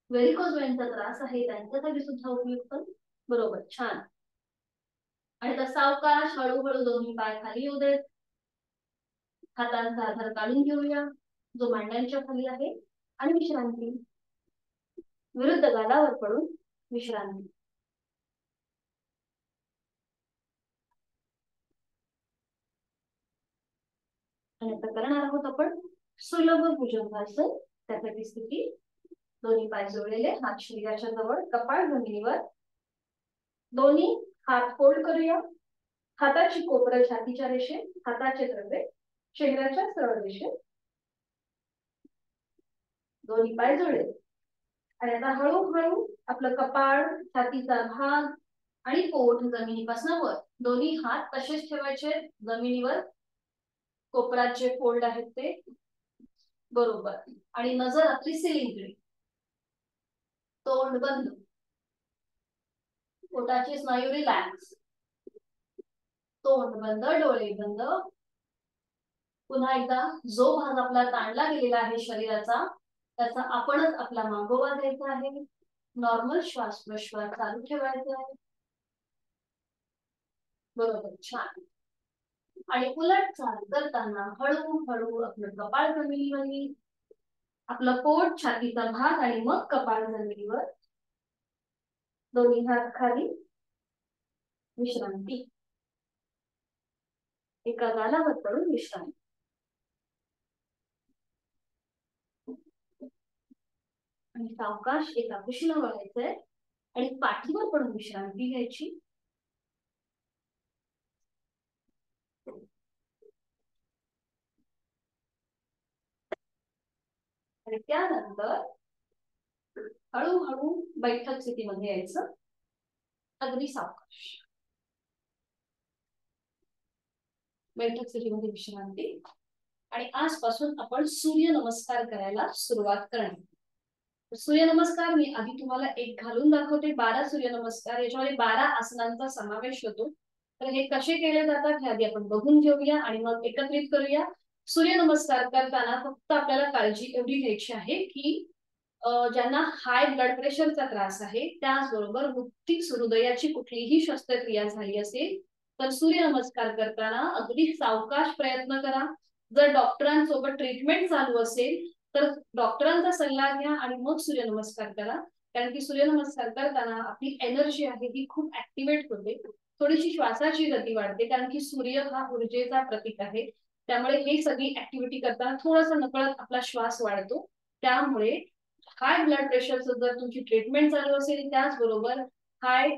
व्हेरिकोज वेनचा त्रास आहे त्यांच्यासाठी सुद्धा उपयुक्त. बरोबर, छान. आणि आता सावकाश हळूहळू दोन्ही पाय खाली येऊ देत. हातांचा आधार काढून घेऊया जो मांड्यांच्या खाली आहे आणि विश्रांती. विरुद्ध गालावर पडून विश्रांती. आणि आता करणार आहोत आपण सुलभ भुजंगासन, त्यासाठी स्थिती दोन्ही पाय जोडलेले, हात शरीराच्या जवळ, कपाळ जमिनीवर, दोन्ही हात फोल्ड करूया. हाताची कोपरं छातीच्या रेषेत, हाताचे तळवे शरीराच्या सरळ रेषेत, दोन्ही पाय जोडले. आणि आता हळूहळू आपलं कपाळ, छातीचा भाग आणि पोट जमिनीपासून वर, दोन्ही हात तसेच ठेवायचे जमिनीवर, कोपरात जे फोल्ड आहेत ते बरोबर, आणि नजर आपली सिलिंगकडे, तोंड बंद, पोटाचे स्नायू रिलॅक्स, तोंड बंद, डोळे बंद. पुन्हा एकदा जो भाग आपला ताणला गेलेला आहे शरीराचा, त्याचा आपणच आपला मागोवा घ्यायचा आहे. नॉर्मल श्वास प्रश्वास चालू ठेवायचा आहे. बरोबर, छान. आणि उलट चाल करताना हळूहळू आपलं कपाळ जमिनीवर येईल, आपलं पोट, छातीचा भाग आणि मग कपाळ जमिनीवर, दोन्ही हात खाली, विश्रांती, एका गालावर पडून विश्रांती. आणि सावकाश एका कुशीला वळायचंय आणि पाठीवर पडून विश्रांती घ्यायची. आणि त्यानंतर हळूहळू बैठक स्थितीमध्ये यायचं, अगदी सावकाश. बैठक स्थितीमध्ये विश्रांती. आणि आजपासून आपण सूर्य नमस्कार करायला सुरुवात करणार. सूर्य नमस्कार मी आधी तुम्हाला एक घालून दाखवते. 12 सूर्य नमस्कार, याच्यामध्ये 12 आसनांचा समावेश होतो. तर हे कसे केले जातात हे आधी आपण बघून घेऊया आणि मग एकत्रित करूया. सूर्य नमस्कार करताना फक्त आपल्याला काळजी एवढी घ्यायची आहे की ज्यांना हाय ब्लड प्रेशरचा त्रास आहे, त्याचबरोबर नुकतीच हृदयाची कुठलीही शस्त्रक्रिया झाली असेल तर सूर्य नमस्कार करताना अगदी सावकाश प्रयत्न करा. जर डॉक्टरांसोबत ट्रीटमेंट चालू असेल तर डॉक्टरांचा सल्ला घ्या आणि मग सूर्य नमस्कार करा. कारण की सूर्य नमस्कार करताना आपली एनर्जी आहे ती खूप ऍक्टिव्हेट होते, थोडीशी श्वासाची गती वाढते, कारण की सूर्य हा ऊर्जेचा प्रतीक आहे. त्यामुळे ही सगळी ऍक्टिव्हिटी करताना थोडासा नकळत आपला श्वास वाढतो. त्यामुळे हाय ब्लड प्रेशरचं जर तुमची ट्रीटमेंट चालू असेल, त्याचबरोबर हाय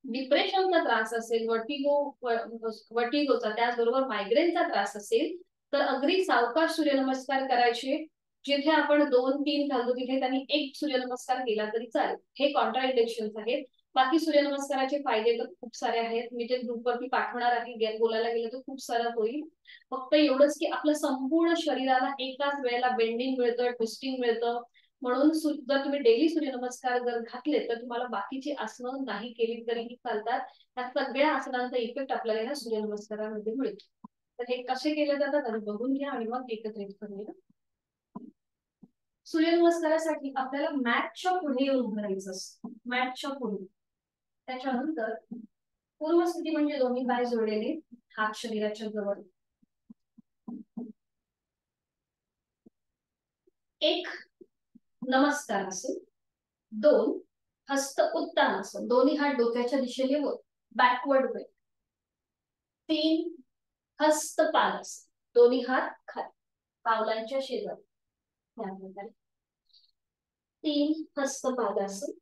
डिप्रेशनचा त्रास असेल, वर्टिगोचा, त्याचबरोबर मायग्रेनचा त्रास असेल तर अगदी सावकाश सूर्यनमस्कार करायचे. जिथे आपण 2-3 घालतो तिथे त्यांनी एक सूर्यनमस्कार केला तरी चालेल. हे कॉन्ट्राइंडिकेशन्स आहेत. बाकी सूर्यनमस्काराचे फायदे तर खूप सारे आहेत, मी ते ग्रुपवरती पाठवणार आहे. बोलायला गेलं तर खूप सारं होईल. फक्त एवढंच की आपलं संपूर्ण शरीराला एकाच वेळेला बेंडिंग मिळतं, ट्विस्टिंग मिळतं. म्हणून जर तुम्ही डेली सूर्यनमस्कार जर घातले तर तुम्हाला बाकीची आसनं नाही केली तरीही चालतात. त्या सगळ्या आसनांचा इफेक्ट आपल्याला या सूर्यनमस्कारामध्ये मिळतो. तर हे कसे केले जातात आणि बघून घ्या आणि मग एकत्रित करूया. सूर्यनमस्कारासाठी आपल्याला मॅटच्या पुढे उभं राहायचं असतं, मॅटच्या पुढे. त्याच्यानंतर पूर्व स्थिती म्हणजे दोन्ही पाय जोडलेले, हात शरीराच्या जवळ. एक नमस्कार असेल, 2 हस्त उत्तान असं, दोन्ही हात डोक्याच्या दिशेने वर, बॅकवर्ड वे. 3 हस्त पाद असं, दोन्ही हात खाली पावलांच्या शेजारी. 3 हस्त पाद असं.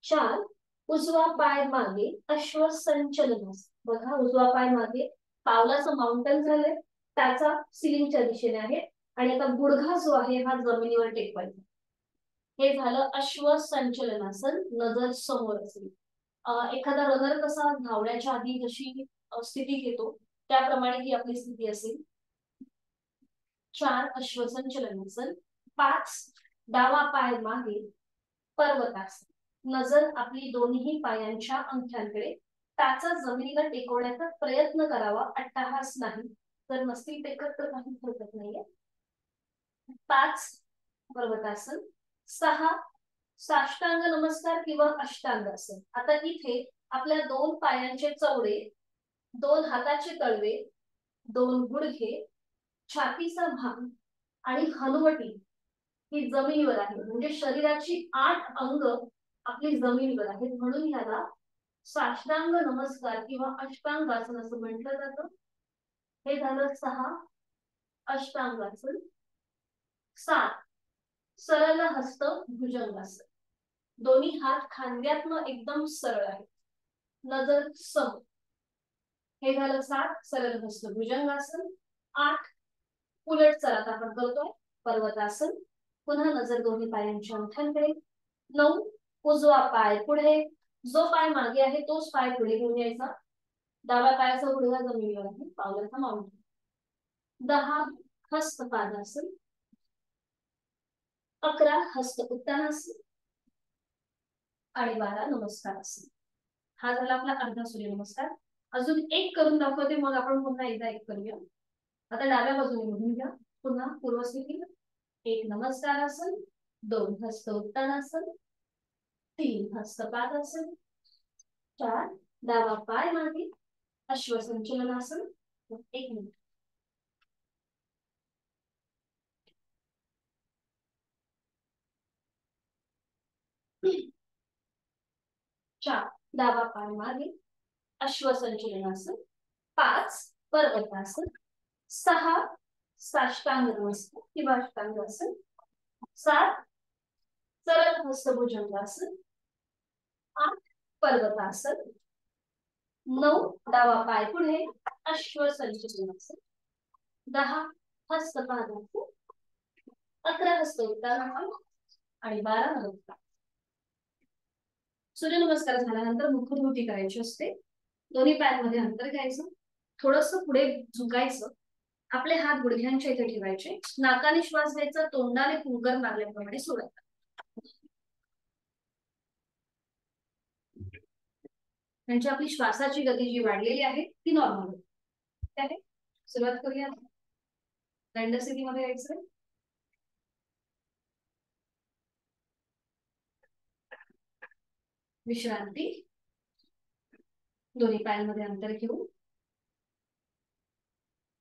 4 उजवा पाय मागे, अश्व संचलन असं. बघा, उजवा पाय मागे, पावलाचं माउंटन झालंय, त्याचा सिलिंगच्या दिशेने आहे. आणि आता गुडघा जो आहे हा जमिनीवर टेकवायचा. हे झालं अश्व संचलनासन, नजर समोर असेल. एखादा रनर कसा धावण्याच्या आधी जशी स्थिती घेतो त्याप्रमाणे ही आपली स्थिती असेल. 4 अश्वसंचलनासन. 5 डावा पाय मागे, पर्वतासन, नजर आपली दोन्ही पायांच्या अंगठ्यांकडे, त्याचा जमिनीला टेकवण्याचा प्रयत्न करावा, अट्टहास नाही. जर नसतील टेकत तर काही हरकत नाहीये. 5 पर्वतासन. 6 साष्टांग नमस्कार किंवा अष्टांग आसन. आता इथे आपल्या 2 पायांचे चवडे, 2 हाताचे तळवे, 2 गुडघे, छातीचा भाग आणि हनुवटी ही जमिनीवर आहे. म्हणजे शरीराची 8 अंग आपली जमिनीवर आहेत, म्हणून याला साष्टांग नमस्कार किंवा अष्टांगासन असं म्हटलं जातं. हे झालं 6 अष्टांगासन. 7 सरळ हस्त भुजंगासन, दोन्ही हात खांद्यातनं एकदम सरळ आहे, नजर सम, हे झालं 7 सरळ हस्त भुजंगासन. 8 उलट चलात आपण करतोय पर्वतासन, पुन्हा नजर दोन्ही पायांच्या अंगठ्यांकडे. 9 उजवा पाय पुढे, जो पाय मागे आहे तोच पाय पुढे घेऊन यायचा, डाव्या पायाचा गुडघा जमिनीवर आहे, पावलाचा माउंट. 10 हस्त पादासन. 11 हस्त उत्तानासन आणि 12 नमस्कारासन. हा झाला आपला अर्धा सूर्यनमस्कार. अजून एक करून दाखवते, मग आपण पुन्हा एकदा एक करूया. आता डाव्या बाजूने बघून घ्या, पुन्हा पूर्वस्थिती. 1 नमस्कारासन, 2 हस्त उत्तानासन, 3 हस्त पादासन, 4 डावा पाय मागे अश्वसंचलनासन. 1 मिनिट. 4 डावा पाय मागे अश्वसंचलनासन. 5 पर्वतासन. 6 साष्टांग नमस्कार किंवा अष्टांगासन. 7 सरळ हस्त भुजंगासन. 8 पर्वतासन. 9 डावा पाय पुढे अश्वसंचलनासन. 10 हस्त पादासन. 11 हस्त उत्तानासन आणि 12 नमस्कार. सूर्यनमस्कार झाल्यानंतर मुखभूती करायची असते. दोन्ही पायांमध्ये अंतर घ्यायचं, थोडस पुढे झुकायचं, आपले हात गुडघ्यांच्या इथे ठेवायचे, नाकाने श्वास घ्यायचा, तोंडाने फुंकर मारल्याप्रमाणे सोडायचा. म्हणजे आपली श्वासाची गती जी वाढलेली आहे ती नॉर्मल आहे. सुरुवात करूया. दंड स्थितीमध्ये यायचं. विश्रांती. दोन्ही पायांमध्ये अंतर घेऊ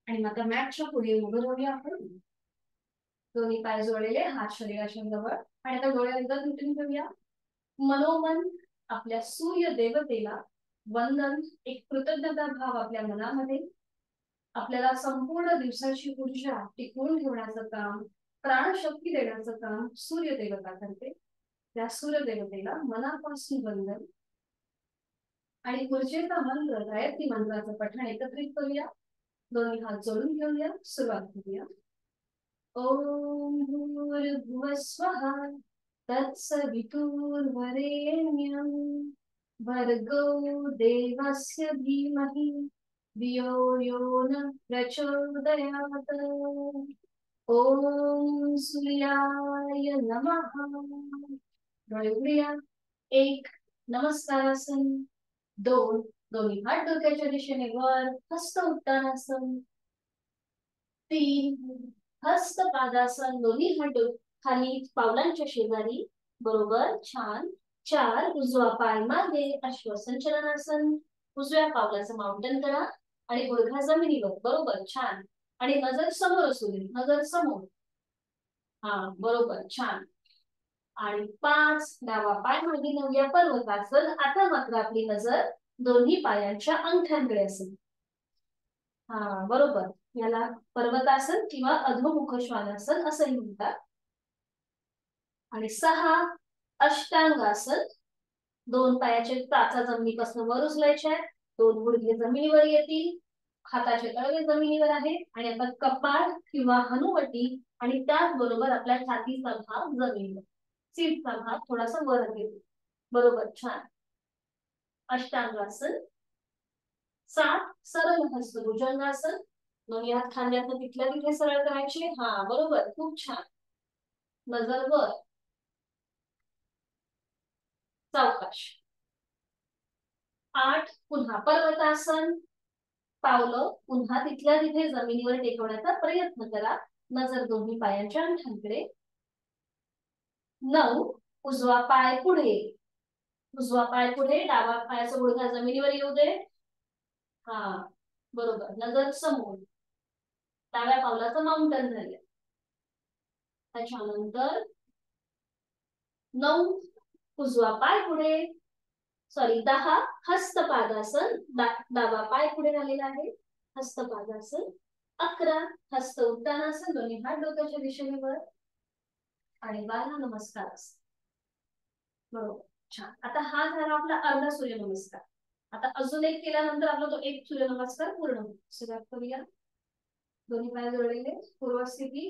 आणि आता मॅटच्या पुढे उभं राहूया आपण. दोन्ही पाय जोडलेले, हात शरीराच्या जवळ, आणि आता डोळे एकदा मिटून घेऊया. मनोमन आपल्या सूर्य देवतेला वंदन, एक कृतज्ञता भाव आपल्या मनामध्ये. आपल्याला संपूर्ण दिवसाची ऊर्जा टिकवून ठेवण्याचं काम, प्राणशक्ती देण्याचं काम सूर्य देवता करते. त्या सूर्य देवतेला मनापासून वंदन आणि ऊर्जेचा मंत्र, गायत्री मंत्राचं पठण एकत्रित करूया. दोन्ही हात जोडून घेऊया, सुरुवात करूया. ओम भूर्भुवः स्वः तत्सवितुर्वरेण्यं भर्गो देवस्य धीमहि धियो यो न प्रचोदयात्. ओम सूर्याय नमः. डोळे उघडूया. 1 नमस्कारासन. 2 दोन्ही हात डोक्याच्या दिशेने वर, हस्त उत्तानासन. 3 हस्त पादासन, दोन्ही हात खाली पावलांच्या शेजारी, बरोबर, छान. 4 उजवा पाय मागे अश्वसंचलनासन, उजव्या पावलाचं माउंटन करा आणि गुडघा जमिनीवर, बरोबर, छान. आणि नजर समोर असू दे, नजर समोर, हा बरोबर, छान. आणि 5 डावा पाय मागे नवया पर्वतासन. आता मात्र आपली नजर दोन्ही पायांच्या अंगठ्यांकडे असेल, हा बरोबर. याला पर्वतासन किंवा अधोमुख श्वानासन असंही म्हणतात. आणि 6 अष्टांगासन. 2 पायाचे टाचा जमिनीपासून वर उचलायचे आहेत, 2 गुडघे जमिनीवर येतील, हाताचे तळवे जमिनीवर आहे, आणि आता कपाळ किंवा हनुवटी आणि त्याचबरोबर आपल्या छातीचा भाग जमिनीवर, सीटचा भाग थोडासा वर येतो, बरोबर, छान. अष्टांगासन. 7 सरळ हस्त भुजंगासन. दोन्ही हात खांद्यातनं तिथल्या तिथे सरळ करायचे, हा बरोबर, खूप छान. नजर वर, सावकाश. 8 पुन्हा पर्वतासन. पावलं पुन्हा तिथल्या तिथे जमिनीवर टेकवण्याचा प्रयत्न करा, नजर दोन्ही पायांच्या अंगठ्यांकडे. 9 उजवा पाय पुढे. उजवा पाय पुढे, डावा पायाचा गुडघा जमिनीवर येऊ दे, हा बरोबर, नजर समोर. डाव्या पावलाचं माउंटन झालं. त्याच्यानंतर 9 उजवा पाय पुढे, सॉरी 10 हस्तपादासन. डावा पाय पुढे झालेला आहे, हस्तपादासन. 11 हस्त उत्तानासन, दोन्ही हात डोक्याच्या दिशेने वर. आणि बाला नमस्कार असं. बरोबर, छान. आता हा झाला आपला अर्धा सूर्यनमस्कार. आता अजून एक केल्यानंतर आपला तो एक सूर्यनमस्कार पूर्ण होतो. सुरुवात करूया. दोन्ही पाय जोडलेले, पूर्व स्थिती.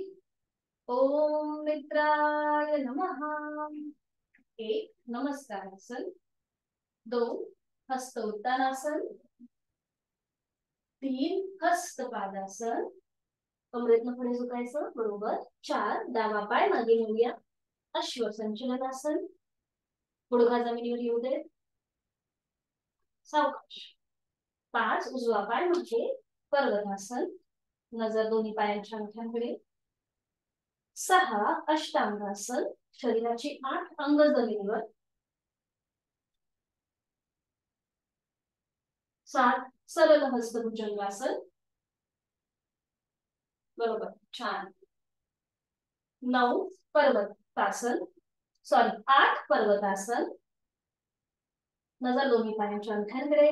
ओम मित्राय नमः. एक नमस्कारासन. दोन हस्त उत्तानासन. तीन हस्त पादासन. कमरेतनं पुढे झुकायचं. बरोबर. चार डावा पाय मागे नेऊया. अश्व संचलनासन. गुडघा जमिनीवर येऊ दे. सावकाश. पाच उजवा पाय मागे पर्वतासन. नजर दोन्ही पायांच्या अंगठ्यांकडे. सहा अष्टांगासन. शरीराची 8 अंग जमिनीवर. 7 सरळ हस्त भुजंगासन. बरोबर, छान. 9 पर्वतासन. सॉरी 8 पर्वतासन. नजर दोन्ही पायांच्या अंगठ्यांकडे.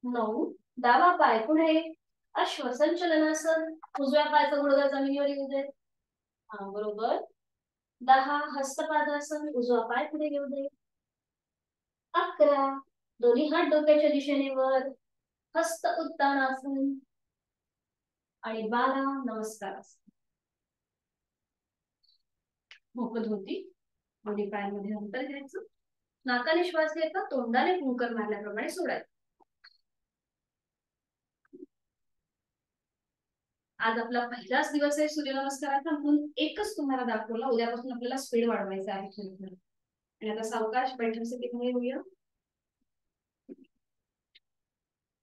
9 डावा पाय पुढे. अश्व संचलनासन. उजव्या पायाचा गुडघा जमिनीवर येऊ दे. हा, बरोबर. 10 हस्तपादासन. उजवा पाय पुढे घेऊ दे. 11 दोन्ही हात डोक्याच्या दिशेने वर. हस्त उत्तानासन. आणि 12 नमस्कार. मोकळ होती. दोन्ही पायांमध्ये अंतर घ्यायचं. नाकाने श्वास घ्यायचा, तोंडाने फुंकर मारल्याप्रमाणे सोडायचं. आज आपला पहिलाच दिवस आहे सूर्यनमस्काराचा, म्हणून एकच तुम्हाला दाखवला. उद्यापासून आपल्याला स्पीड वाढवायचा आहे थोडी. आणि आता सावकाश बैठक स्थितीमध्ये येऊया.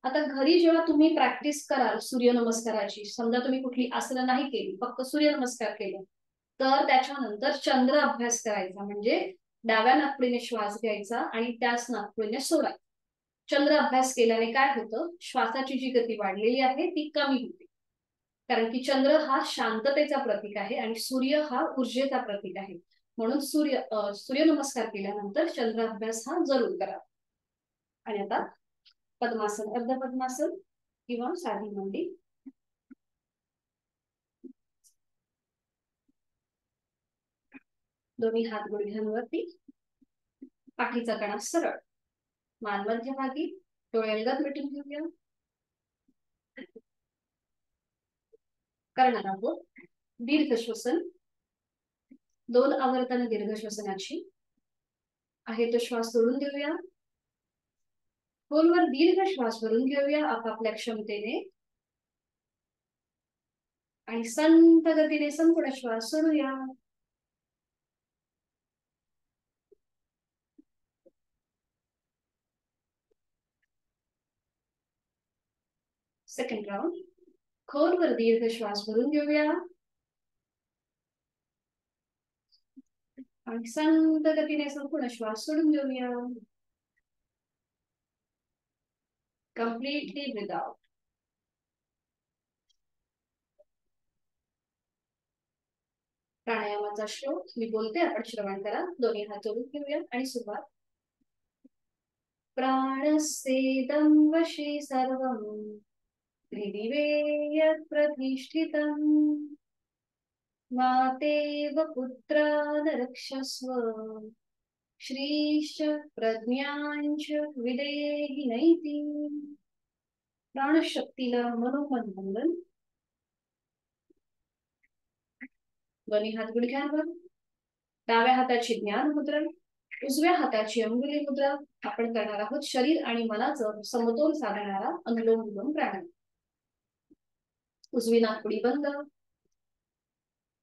आता घरी जेव्हा तुम्ही प्रॅक्टिस कराल सूर्यनमस्काराची, समजा तुम्ही कुठली आसनं नाही केली, फक्त सूर्यनमस्कार केले, तर त्याच्यानंतर चंद्र अभ्यास करायचा. म्हणजे डाव्या नाकपुडीने श्वास घ्यायचा आणि त्याच नाकपुडीने सोडायचा. चंद्र अभ्यास केल्याने काय होतं, श्वासाची जी गती वाढलेली आहे ती कमी होते. कारण की चंद्र हा शांततेचा प्रतीक आहे आणि सूर्य हा ऊर्जेचा प्रतीक आहे. म्हणून सूर्यनमस्कार केल्यानंतर चंद्र अभ्यास हा जरूर करा. आणि आता पद्मासन, अर्ध पद्मासन किंवा साधी मांडी. दोन्ही हात गुडघ्यांवरती. पाठीचा कणा सरळ. मान मध्यभागी. डोळे अलगद मिटून घेऊया. करणार आहोत दीर्घ श्वसन. 2 आवर्तन दीर्घ श्वसनाची. आहे तो श्वास सोडून देऊया. खोलवर दीर्घ श्वास भरून घेऊया आपापल्या क्षमतेने. आणि संत गतीने संपूर्ण श्वास सोडूया. Second round. खोलवर दीर्घ श्वास भरून घेऊया. आणि संत गतीने संपूर्ण श्वास सोडून घेऊया. Completely without. प्राणायामाचा श्लोक मी बोलते, आपण श्रवण करा. दोन्ही हात जोडून घेऊया आणि सुरुवात. प्राणस्येदं वशी सर्वं त्रिदिवे यत् प्रतिष्ठितम् मातेव पुत्रान् रक्षस्व श्रीश्च प्रज्ञाञ्च विदेहि नैति. प्राणशक्तीला मनोमन वंदन. दोन्ही हात गुडघ्यांवर. डाव्या हाताची ज्ञान मुद्रा, उजव्या हाताची अंगुली मुद्रा. आपण करणार आहोत शरीर आणि मनाचं समतोल साधणारा अनुलोम विलोम प्राणायाम. उजवी नाकपुडी बंद.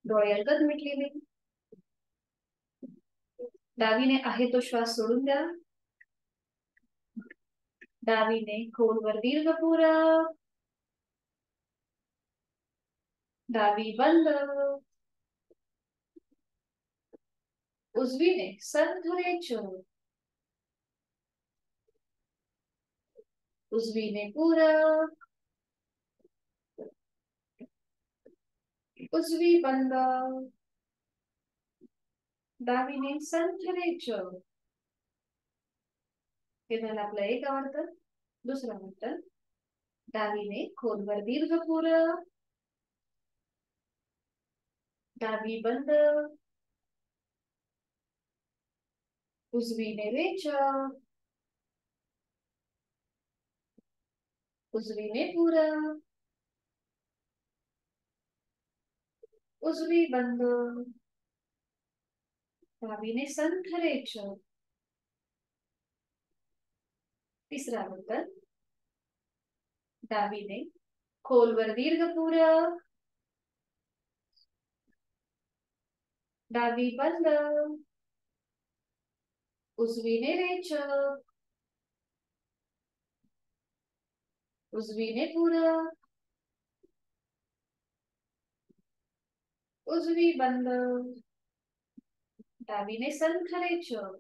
डोळे अलगद मिटलेले. डावीने आहे तो श्वास सोडून द्या. डावीने खोलवर दीर्घ पुरा. डावी बंद. उजवीने संधरेच. उजवीने पूरक. उजवी बंद. डावीने संधरेच. हे झालं आपलं एक आवर्तन. दुसरं आवर्तन. डावीने खोलवर दीर्घ पुरक. डावी बंद. उजवीने रेचक, उजवीने पूरक, उजवी बंद, डावीने संथ रेचक, तिसरा बद्दल, डावीने खोलवर दीर्घ पूरक, डावी बंद, उजवीने रेचक, उजवीने पूरक, उजवी बंद, डावीने संथ रेचक,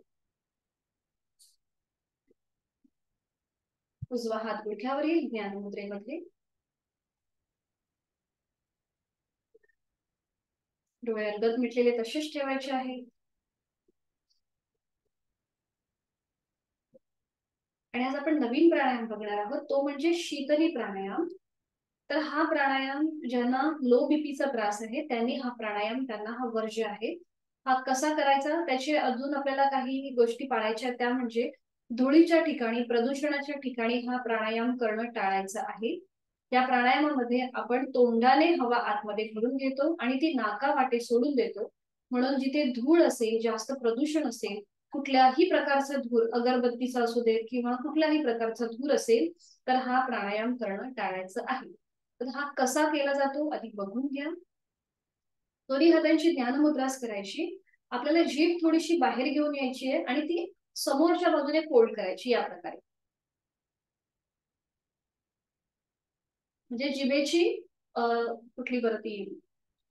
उजवा हात गुडघ्यावरील ज्ञानमुद्रेमध्ये, डोळे अर्धत मिटलेले तसेच ठेवायचे आहे. आणि आज आपण नवीन प्राणायाम बघणार आहोत, तो म्हणजे शीतली प्राणायाम. तर हा प्राणायाम ज्यांना लो बीपीचा त्रास आहे त्यांनी हा प्राणायाम, त्यांना हा वर्ज्य आहे. हा कसा करायचा, त्याचे अजून आपल्याला काही गोष्टी पाळायच्या, त्या म्हणजे धुळीच्या ठिकाणी, प्रदूषणाच्या ठिकाणी हा प्राणायाम करणं टाळायचं आहे. या प्राणायामामध्ये आपण तोंडाने हवा आतमध्ये भरून घेतो आणि ती नाका वाटे सोडून देतो. म्हणून जिथे धूळ असेल, जास्त प्रदूषण असेल, कुठल्याही प्रकारचा धूर, अगरबत्तीचा असू दे किंवा कुठल्याही प्रकारचा धूर असेल, तर हा प्राणायाम करणं टाळायचं आहे. तर हा कसा केला जातो आधी बघून घ्या. दोन्ही हातांची ज्ञानमुद्रास करायची. आपल्याला जीभ थोडीशी बाहेर घेऊन यायची आहे आणि ती समोरच्या बाजूने फोल्ड करायची या प्रकारे. म्हणजे जिभेची कुठली बरं ती,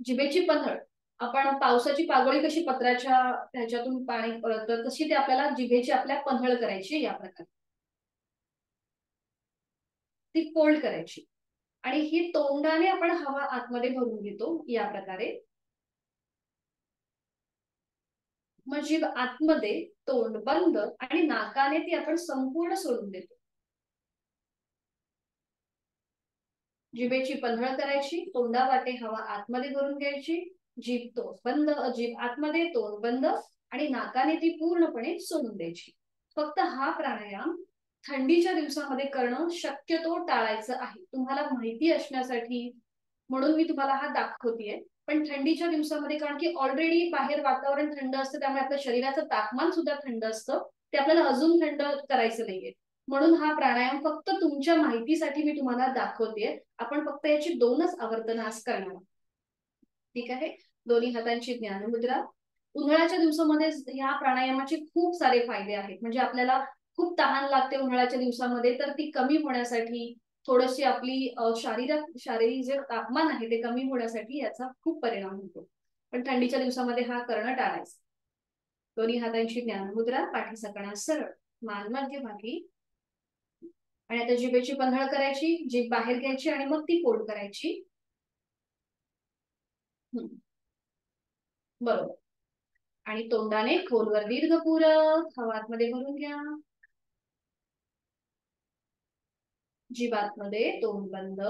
जिभेची पन्हळ, आपण पावसाची पागोळी कशी पत्राच्या ह्याच्यातून पाणी पडतं तशी ते आपल्याला जिभेची आपल्या पन्हळ करायची या प्रकारे. ती फोल्ड करायची आणि ही तोंडाने आपण हवा आतमध्ये भरून घेतो या प्रकारे. मग जीभ आतमध्ये, तोंड बंद आणि नाकाने ती आपण संपूर्ण सोडून देतो. जिभेची पन्हळ करायची, तोंडावाटे हवा आतमध्ये भरून घ्यायची, जीभ तोंड बंद, जीभ आतमध्ये, तोंड बंद आणि नाकाने ती पूर्णपणे सोडून द्यायची. फक्त हा प्राणायाम थंडीच्या दिवसामध्ये करणं शक्यतो टाळायचं आहे. तुम्हाला माहिती असण्यासाठी म्हणून मी तुम्हाला हा दाखवतेय. पण थंडीच्या दिवसामध्ये, कारण की ऑलरेडी बाहेर वातावरण थंड असतं, त्यामुळे आपल्या शरीराचं तापमान सुद्धा थंड असतं, ते आपल्याला अजून थंड करायचं नाहीये. म्हणून हा प्राणायाम फक्त तुमच्या माहितीसाठी मी तुम्हाला दाखवतेय. आपण फक्त याची 2च आवर्तन आज करणार. ठीक आहे. दोन्ही हातांची ज्ञानमुद्रा. उन्हाळ्याच्या दिवसामध्ये या प्राणायामाचे खूप सारे फायदे आहेत. म्हणजे आपल्याला खूप तहान लागते उन्हाळ्याच्या दिवसामध्ये, तर ती कमी होण्यासाठी, थोडीशी आपली शारीरिक जे तापमान आहे ते कमी होण्यासाठी याचा खूप परिणाम होतो. पण थंडीच्या दिवसामध्ये हा करणं टाळायचं. दोन्ही हातांची ज्ञानमुद्रा, पाठीचा कणा सरळ, मान मध्यभागी. आणि आता जिभेची पन्हळ करायची, जीभ बाहेर घ्यायची आणि मग ती फोल्ड करायची. बरोबर. आणि तोंडाने खोलवर दीर्घ पूरक हवा आतमध्ये भरून घ्या. जीभ आतमध्ये, तोंड बंद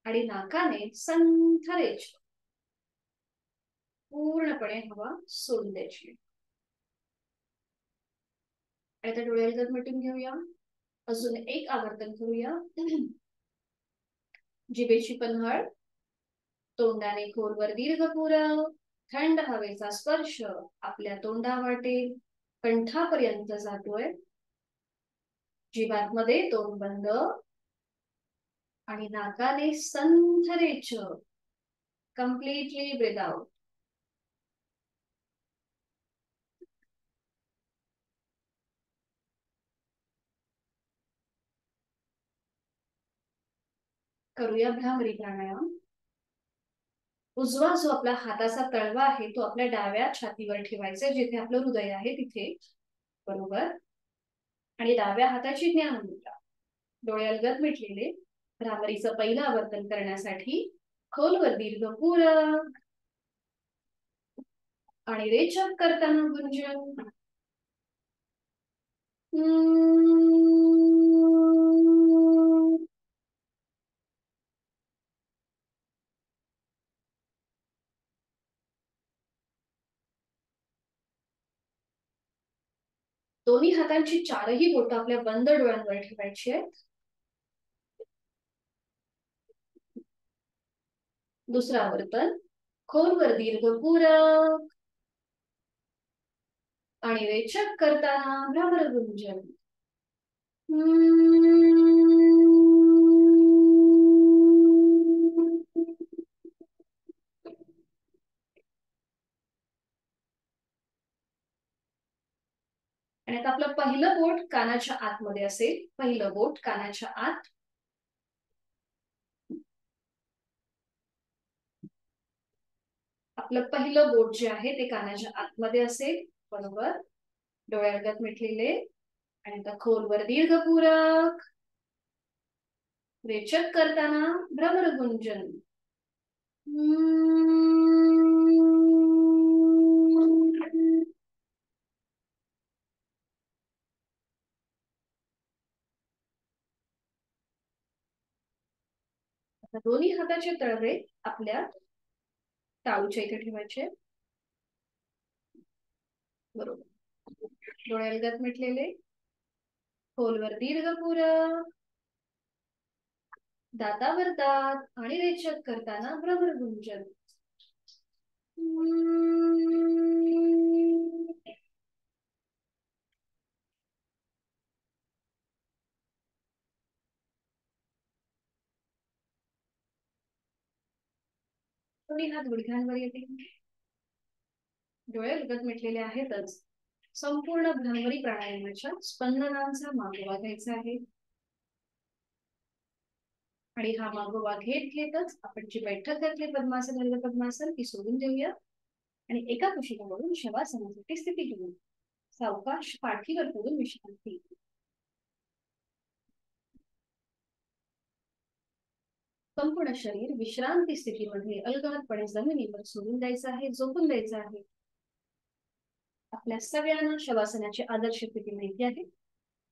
आणि नाकाने संथ रेचक, पूर्णपणे हवा सोडून द्यायची. आता डोळ्याला मिटून घेऊया. अजून एक आवर्तन करूया. जिभेची पन्हळ, तोंडाने खोलवर दीर्घ पूरक, थंड हवेचा स्पर्श आपल्या तोंडावाटे कंठापर्यंत जातोय. जीभातमध्ये, तोंड बंद आणि नाकाने संथ रेचक, कम्प्लिटली ब्रीथ आउट. करूया भ्रामरी प्राणायाम. उजवा जो आपला हाताचा तळवा आहे तो आपल्या डाव्या छातीवर ठेवायचा, जिथे आपलं हृदय आहे तिथे. बरोबर. आणि डाव्या हाताची ज्ञानमुद्रा, डोळे अलगद मिटलेले. भ्रामरीचं पहिलं आवर्तन करण्यासाठी खोलवर दीर्घ पूरक आणि रेचक करताना गुंजन. दोन्ही हातांची चारही बोट आपल्या बंद डोळ्यांवर ठेवायची आहेत. दुसरा वर्तन, खोलवर दीर्घ पूरक आणि रेचक करताना भ्रमर गुंजन. आणि आता आपलं पहिलं बोट कानाच्या आतमध्ये असेल. पहिलं बोट कानाच्या आत. आपलं पहिलं बोट जे आहे ते कानाच्या आतमध्ये असेल. बरोबर. डोळ्यात मिटलेले आणि आता खोलवर दीर्घ पूरक, रेचक करताना भ्रमर गुंजन. आता दोन्ही हाताचे तळवे आपल्या टाळूच्या इथे ठेवायचे. बरोबर. डोळ्यात मिटलेले, खोलवर दीर्घ पूरक, दातावर दात आणि रेचक करताना भ्रमर गुंजन. दोन्ही हात गुडघ्यांवर येते. डोळे लगत मिटलेले आहेतच. संपूर्ण भ्रामरी प्राणायामाच्या स्पंदनांचा मागोवा घ्यायचा आहे. आणि हा मागोवा घेत घेतच आपण जी बैठक घातली पद्मासन अर्ध पद्मासन ती सोडून देऊया आणि एका कुशीला शवासनासाठी स्थिती घेऊ. सावकाश पाठीवर पडून विश्रांती. संपूर्ण शरीर विश्रांती स्थितीमध्ये अलगदपणे जमिनीवर सोडून द्यायचं आहे, झोपून द्यायचं आहे. आपल्या सगळ्यांना शवासनाची आदर्श स्थिती माहिती आहे.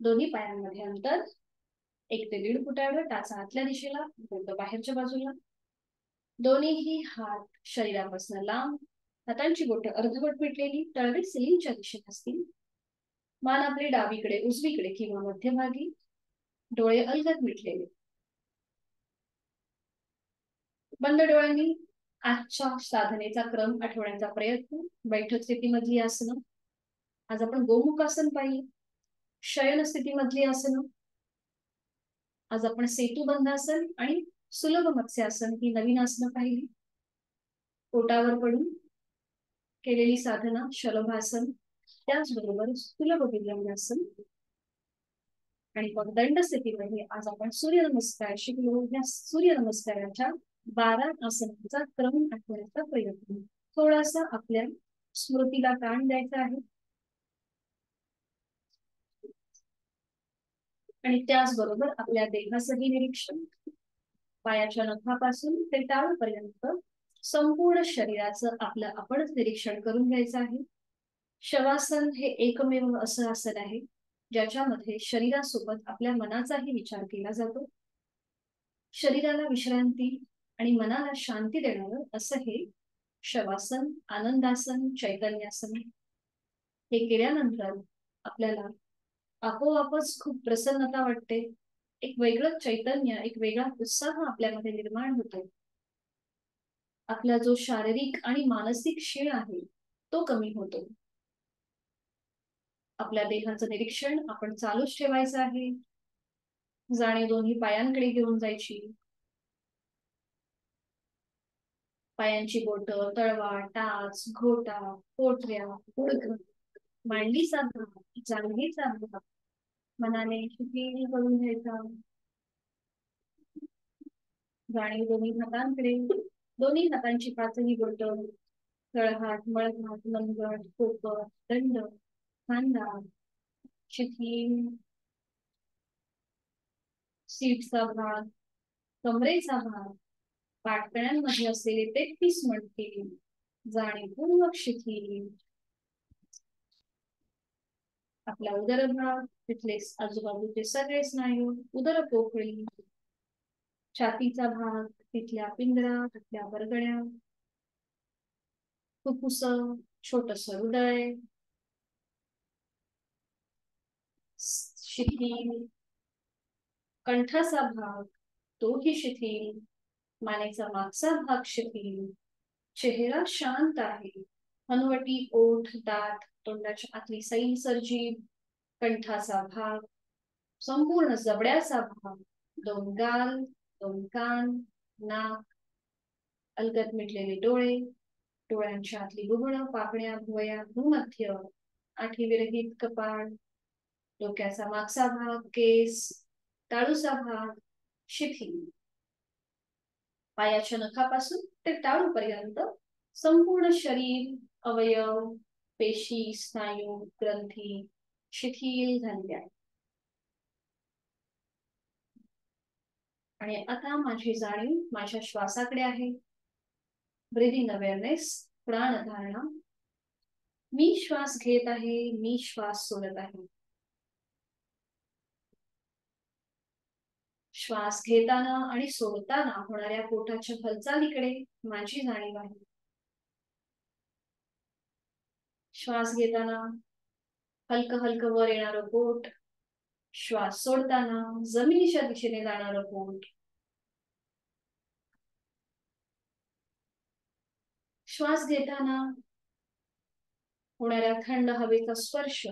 दोन्ही पायांमध्ये अंतर 1 ते 1.5 फूट एवढं, टाचा आतल्या दिशेला, बोट बाहेरच्या बाजूला. दोन्हीही हात शरीरापासून लांब. हातांची बोट अर्धवट मिटलेली, तळवे सिलिंगच्या दिशेत असतील. मान आपली डावीकडे, उजवीकडे किंवा मध्यभागी. डोळे अलगद मिटलेले. बंद डोळ्यांनी आजच्या साधनेचा क्रम आठवण्याचा प्रयत्न. बैठक स्थितीमधली आसनं. आज आपण गोमुख आसन पाहिली. शयन स्थितीमधली आसनं. आज आपण सेतू बंधासन आणि सुलभ मत्स्यासन ही नवीन आसनं पाहिली. पोटावर पडून केलेली साधना शलभासन, त्याचबरोबर सुलभ विलंबासन. आणि मग दंड स्थितीमध्ये आज आपण सूर्यनमस्कार शिकलो. या सूर्यनमस्काराच्या 12 आसनांचा क्रम आठवण्याचा प्रयत्न. थोडासा आपल्या स्मृतीला ताण द्यायचा आहे. आणि त्याचबरोबर आपल्या देहाचंही निरीक्षण. पायाच्या नखापासून ते टाळपर्यंत संपूर्ण शरीराचं आपलं आपणच निरीक्षण करून घ्यायचं आहे. शवासन हे एकमेव असं आसन आहे ज्याच्यामध्ये शरीरासोबत आपल्या मनाचाही विचार केला जातो. शरीराला विश्रांती आणि मनाला शांती देणारं असं हे शवासन, आनंदासन, चैतन्यासन. हे केल्यानंतर आपल्याला आपोआपच खूप प्रसन्नता वाटते. एक वेगळं चैतन्य, एक वेगळा उत्साह आपल्यामध्ये निर्माण होतो. आपला जो शारीरिक आणि मानसिक शीण आहे तो कमी होतो. आपल्या देहाचं निरीक्षण आपण चालूच ठेवायचं आहे. जाणीव दोन्ही पायांकडे घेऊन जायची. पायांची बोट, तळवा, टाच, घोटा, पोटऱ्या, गुडघ, मांडीचा भाग, जांघेचा भाग मनाने शिथिल करून घ्यायचा. जाणीव दोन्ही हातांकडे. दोन्ही हातांची पाचही बोट, तळहात, मळहात, मनगट, कोपर, दंड, खांदा शिथिल. सीटचा भाग, कमरेचा भाग, पाठकण्यांमध्ये असलेले 33 मणके जाणीवपूर्वक शिथिल. आपला उदरभाग, तिथले आजूबाजूचे सगळे स्नायू, उदर पोकळी, छातीचा भाग, तिथल्या पिंजरा, तिथल्या बरगड्या, फुफ्फुस, छोटस हृदय, शिथिल, कंठाचा भाग तोही शिथिल, मानेचा मागचा भाग शिथिल, चेहरा शांत आहे, हनुवटी, ओठ, दात, तोंडाच्या आतली सैलसर जीभ, कंठाचा भाग, संपूर्ण जबड्याचा भाग, दोन गाल, दोन कान, नाक, अलगद मिटलेले डोळे, डोळ्यांच्या आतली बुबुळं, पापण्या, भुवया, भूमध्य, आठी विरहित कपाळ, डोक्याचा मागचा भाग, केस, टाळूचा भाग शिथिल, पायाच्या नखापासून ते टाळूपर्यंत संपूर्ण शरीर, अवयव, पेशी, स्नायू, ग्रंथी शिथिल झाले आहे. आणि आता माझी जाणीव माझ्या श्वासाकडे आहे. Breathing awareness, प्राणधारणा. मी श्वास घेत आहे, मी श्वास सोडत आहे. श्वास घेताना आणि सोडताना होणाऱ्या पोटाच्या हालचालीकडे माझी जाणीव आहे. श्वास घेताना हलकं हलकं वर येणारं पोट, श्वास सोडताना जमिनीच्या दिशेने जाणारं पोट. श्वास घेताना होणाऱ्या थंड हवेचा स्पर्श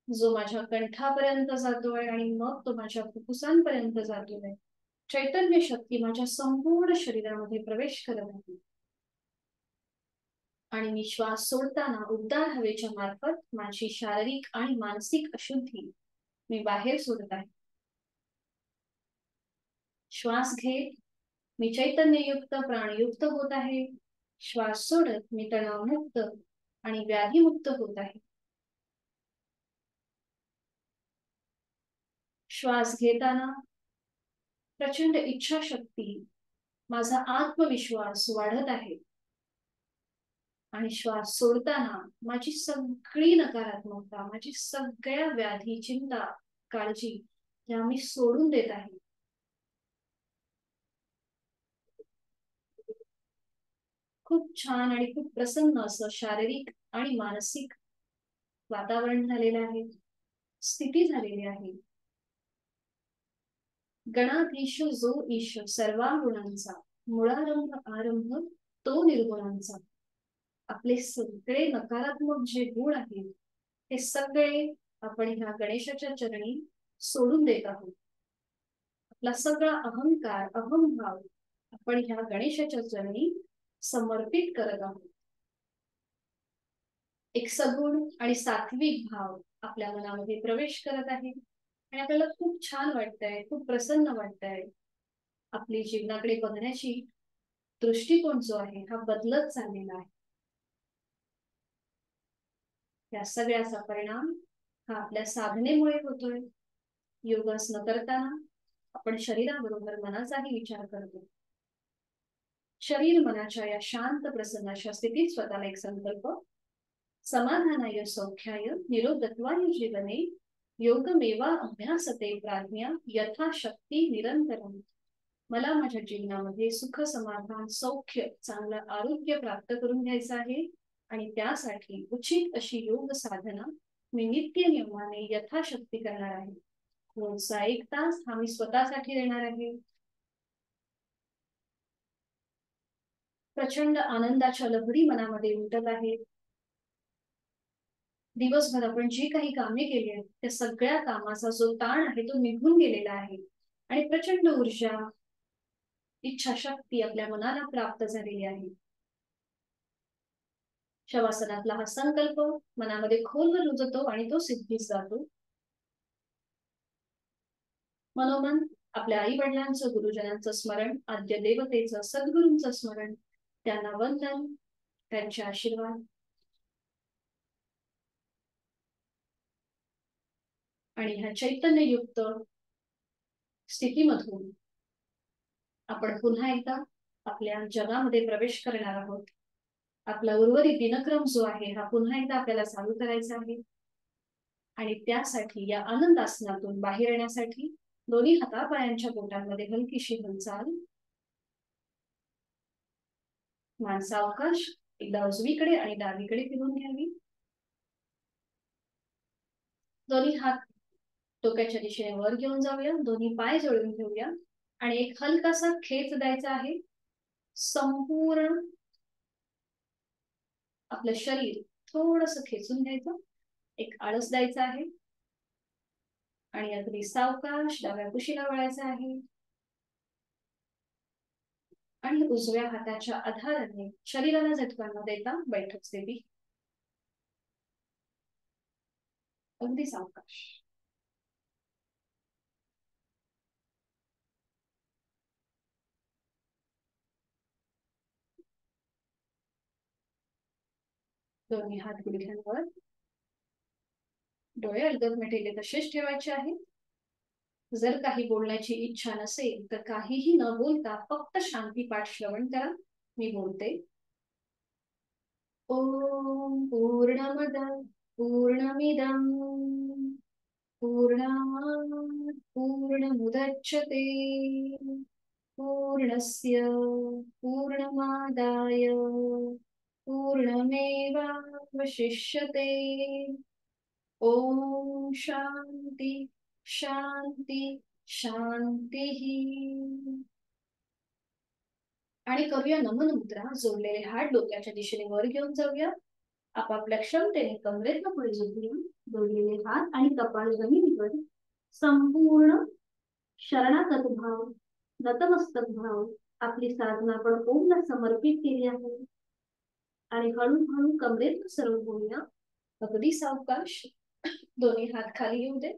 जो माझ्या कंठापर्यंत जातोय आणि मग तो माझ्या फुफ्फुसांपर्यंत जातोय. चैतन्य शक्ती माझ्या संपूर्ण शरीरामध्ये प्रवेश करत आहे. आणि मी श्वास सोडताना उबदार हवेच्या मार्फत माझी शारीरिक आणि मानसिक अशुद्धी मी बाहेर सोडत आहे. श्वास घेत मी चैतन्ययुक्त, प्राणयुक्त होत आहे. श्वास सोडत मी तणावमुक्त आणि व्याधीमुक्त होत आहे. श्वास घेताना प्रचंड इच्छाशक्ती, माझा आत्मविश्वास वाढत आहे. आणि श्वास सोडताना माझी सगळी नकारात्मकता, माझी सगळ्या व्याधी, चिंता, काळजी या मी सोडून देत आहे. खूप छान आणि खूप प्रसन्न असं शारीरिक आणि मानसिक वातावरण झालेलं आहे, स्थिती झालेली आहे. गणाधीश जो ईश सर्वा गुणांचा, मुळारंभ आरंभ तो निर्गुणांचा. आपले सगळे नकारात्मक जे गुण आहेत ते सगळे आपण ह्या गणेशाच्या चरणी सोडून देत आहोत. आपला सगळा अहंकार, अहंभाव आपण ह्या गणेशाच्या चरणी समर्पित करत आहोत. एक सगुण आणि सात्विक भाव आपल्या मनामध्ये प्रवेश करत आहे आणि आपल्याला खूप छान वाटतंय, खूप प्रसन्न वाटतंय. आपली जीवनाकडे बघण्याची दृष्टिकोन जो आहे हा बदलत चाललेला आहे. या सगळ्याचा परिणाम हा आपल्या साधनेमुळे होतोय. योगासनं करताना आपण शरीराबरोबर मनाचाही विचार करतो. शरीर मनाच्या या शांत प्रसन्न अशा स्थितीत स्वतःला एक संकल्प, समाधानाय सौख्याय निरोगत्वाय जीवने योगमेवा अभ्यासते प्राज्ञा यथाशक्ती निरंतरम. मला माझ्या जीवनामध्ये सुख, समाधान, सौख्य, चांगलं आरोग्य प्राप्त करून घ्यायचं आहे आणि त्यासाठी उचित अशी योग साधना मी नित्य नियमाने यथाशक्ती करणार आहे. रोजचा 1 तास हा मी स्वतःसाठी देणार आहे. प्रचंड आनंदाच्या लहरी मनामध्ये उमटत आहेत. दिवसभर आपण जी काही कामे केली आहेत त्या सगळ्या कामाचा जो ताण आहे तो निघून गेलेला आहे आणि प्रचंड ऊर्जा, इच्छाशक्ती आपल्या मनाला प्राप्त झालेली आहे. शवासनातला हा संकल्प मनामध्ये खोलवर रुजतो आणि तो सिद्धीस जातो. मनोमन आपल्या आई वडिलांचं, गुरुजनांचं स्मरण, आद्य देवतेचं, सद्गुरूंचं स्मरण, त्यांना वंदन, त्यांचे आशीर्वाद. आणि ह्या चैतन्ययुक्त स्थितीमधून आपण पुन्हा एकदा आपल्या जगामध्ये प्रवेश करणार आहोत. आपला उर्वरित दिनक्रम जो आहे हा पुन्हा एकदा आपल्याला चालू करायचा आहे. आणि त्यासाठी या आनंदासनातून बाहेर येण्यासाठी दोन्ही हातापायांच्या बोटांमध्ये हलकीशी हालचाल. मान सावकाश एकदा उजवीकडे आणि डावीकडे फिरून घ्यावी. दोन्ही हात डोक्याच्या दिशेने वर घेऊन जाऊया, दोन्ही पाय जोडून घेऊया आणि एक हलकासा खेच द्यायचा आहे. संपूर्ण आपलं शरीर थोडस खेचून घ्यायचं, एक आळस द्यायचा आहे आणि अगदी सावकाश डाव्या कुशीला वळायचं आहे आणि उजव्या हाताच्या आधाराने शरीराला झटका न देता बैठक स्थिती. अगदी सावकाश. दोन्ही हात गुडघ्यांवर, डोळे अलगद मिटेले तसेच ठेवायचे आहेत. जर काही बोलण्याची इच्छा नसेल तर काहीही न बोलता फक्त शांती पाठ श्रवण करा. मी बोलते. ओम पूर्णमद पूर्णमिदं पूर्णात् पूर्णमुदच्यते पूर्णस्य पूर्णमादाय पूर्णमेवावशिष्यते. ओम शांती शांती शांती. आणि करूया नमन मुद्रा. जोडलेले हात डोक्याच्या दिशेने वर घेऊन जाऊया. आपापल्या क्षमतेने कमरेतनं पुढे झुकूया. जोडलेले हात आणि कपाळ जमिनीवर. संपूर्ण शरणागत भाव, नतमस्तक भाव. आपली साधना आपण ओमला समर्पित केली आहे आणि हळूहळू कमरेत सरळ होऊया. अगदी सावकाश. दोन्ही हात खाली येऊ दे.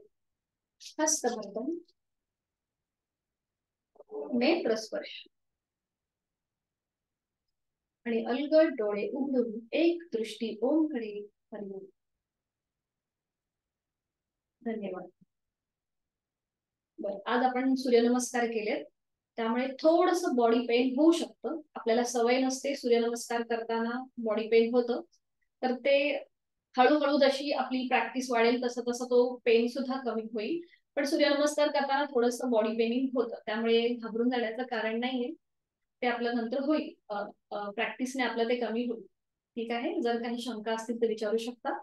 हस्तबंधन, नेत्र स्पर्श आणि अलगद डोळे उघडून एक दृष्टी ओमकडे हलवू. धन्यवाद. बरं, आज आपण सूर्यनमस्कार केलेत, त्यामुळे थोडस बॉडी पेन होऊ शकतं. आपल्याला सवय नसते सूर्यनमस्कार करताना बॉडी पेन होतं, तर ते हळूहळू जशी आपली प्रॅक्टिस वाढेल तसं तसं तो पेन सुद्धा कमी होईल. पण सूर्यनमस्कार करताना थोडस बॉडी पेनिंग होतं, त्यामुळे घाबरून जाण्याचं कारण नाहीये. ते आपलं नंतर होईल, प्रॅक्टिसने आपलं ते कमी होईल. ठीक आहे. जर काही शंका असतील तर विचारू शकता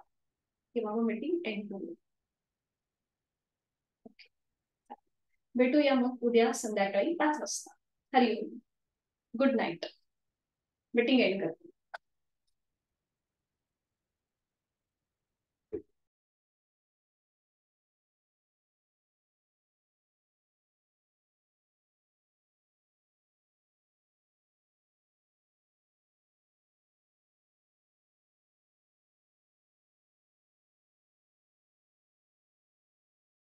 किंवा मग मीटिंग एंड करू. भेटूया मग उद्या संध्याकाळी 5 वाजता. Hari Om. Good night. Meeting end करते.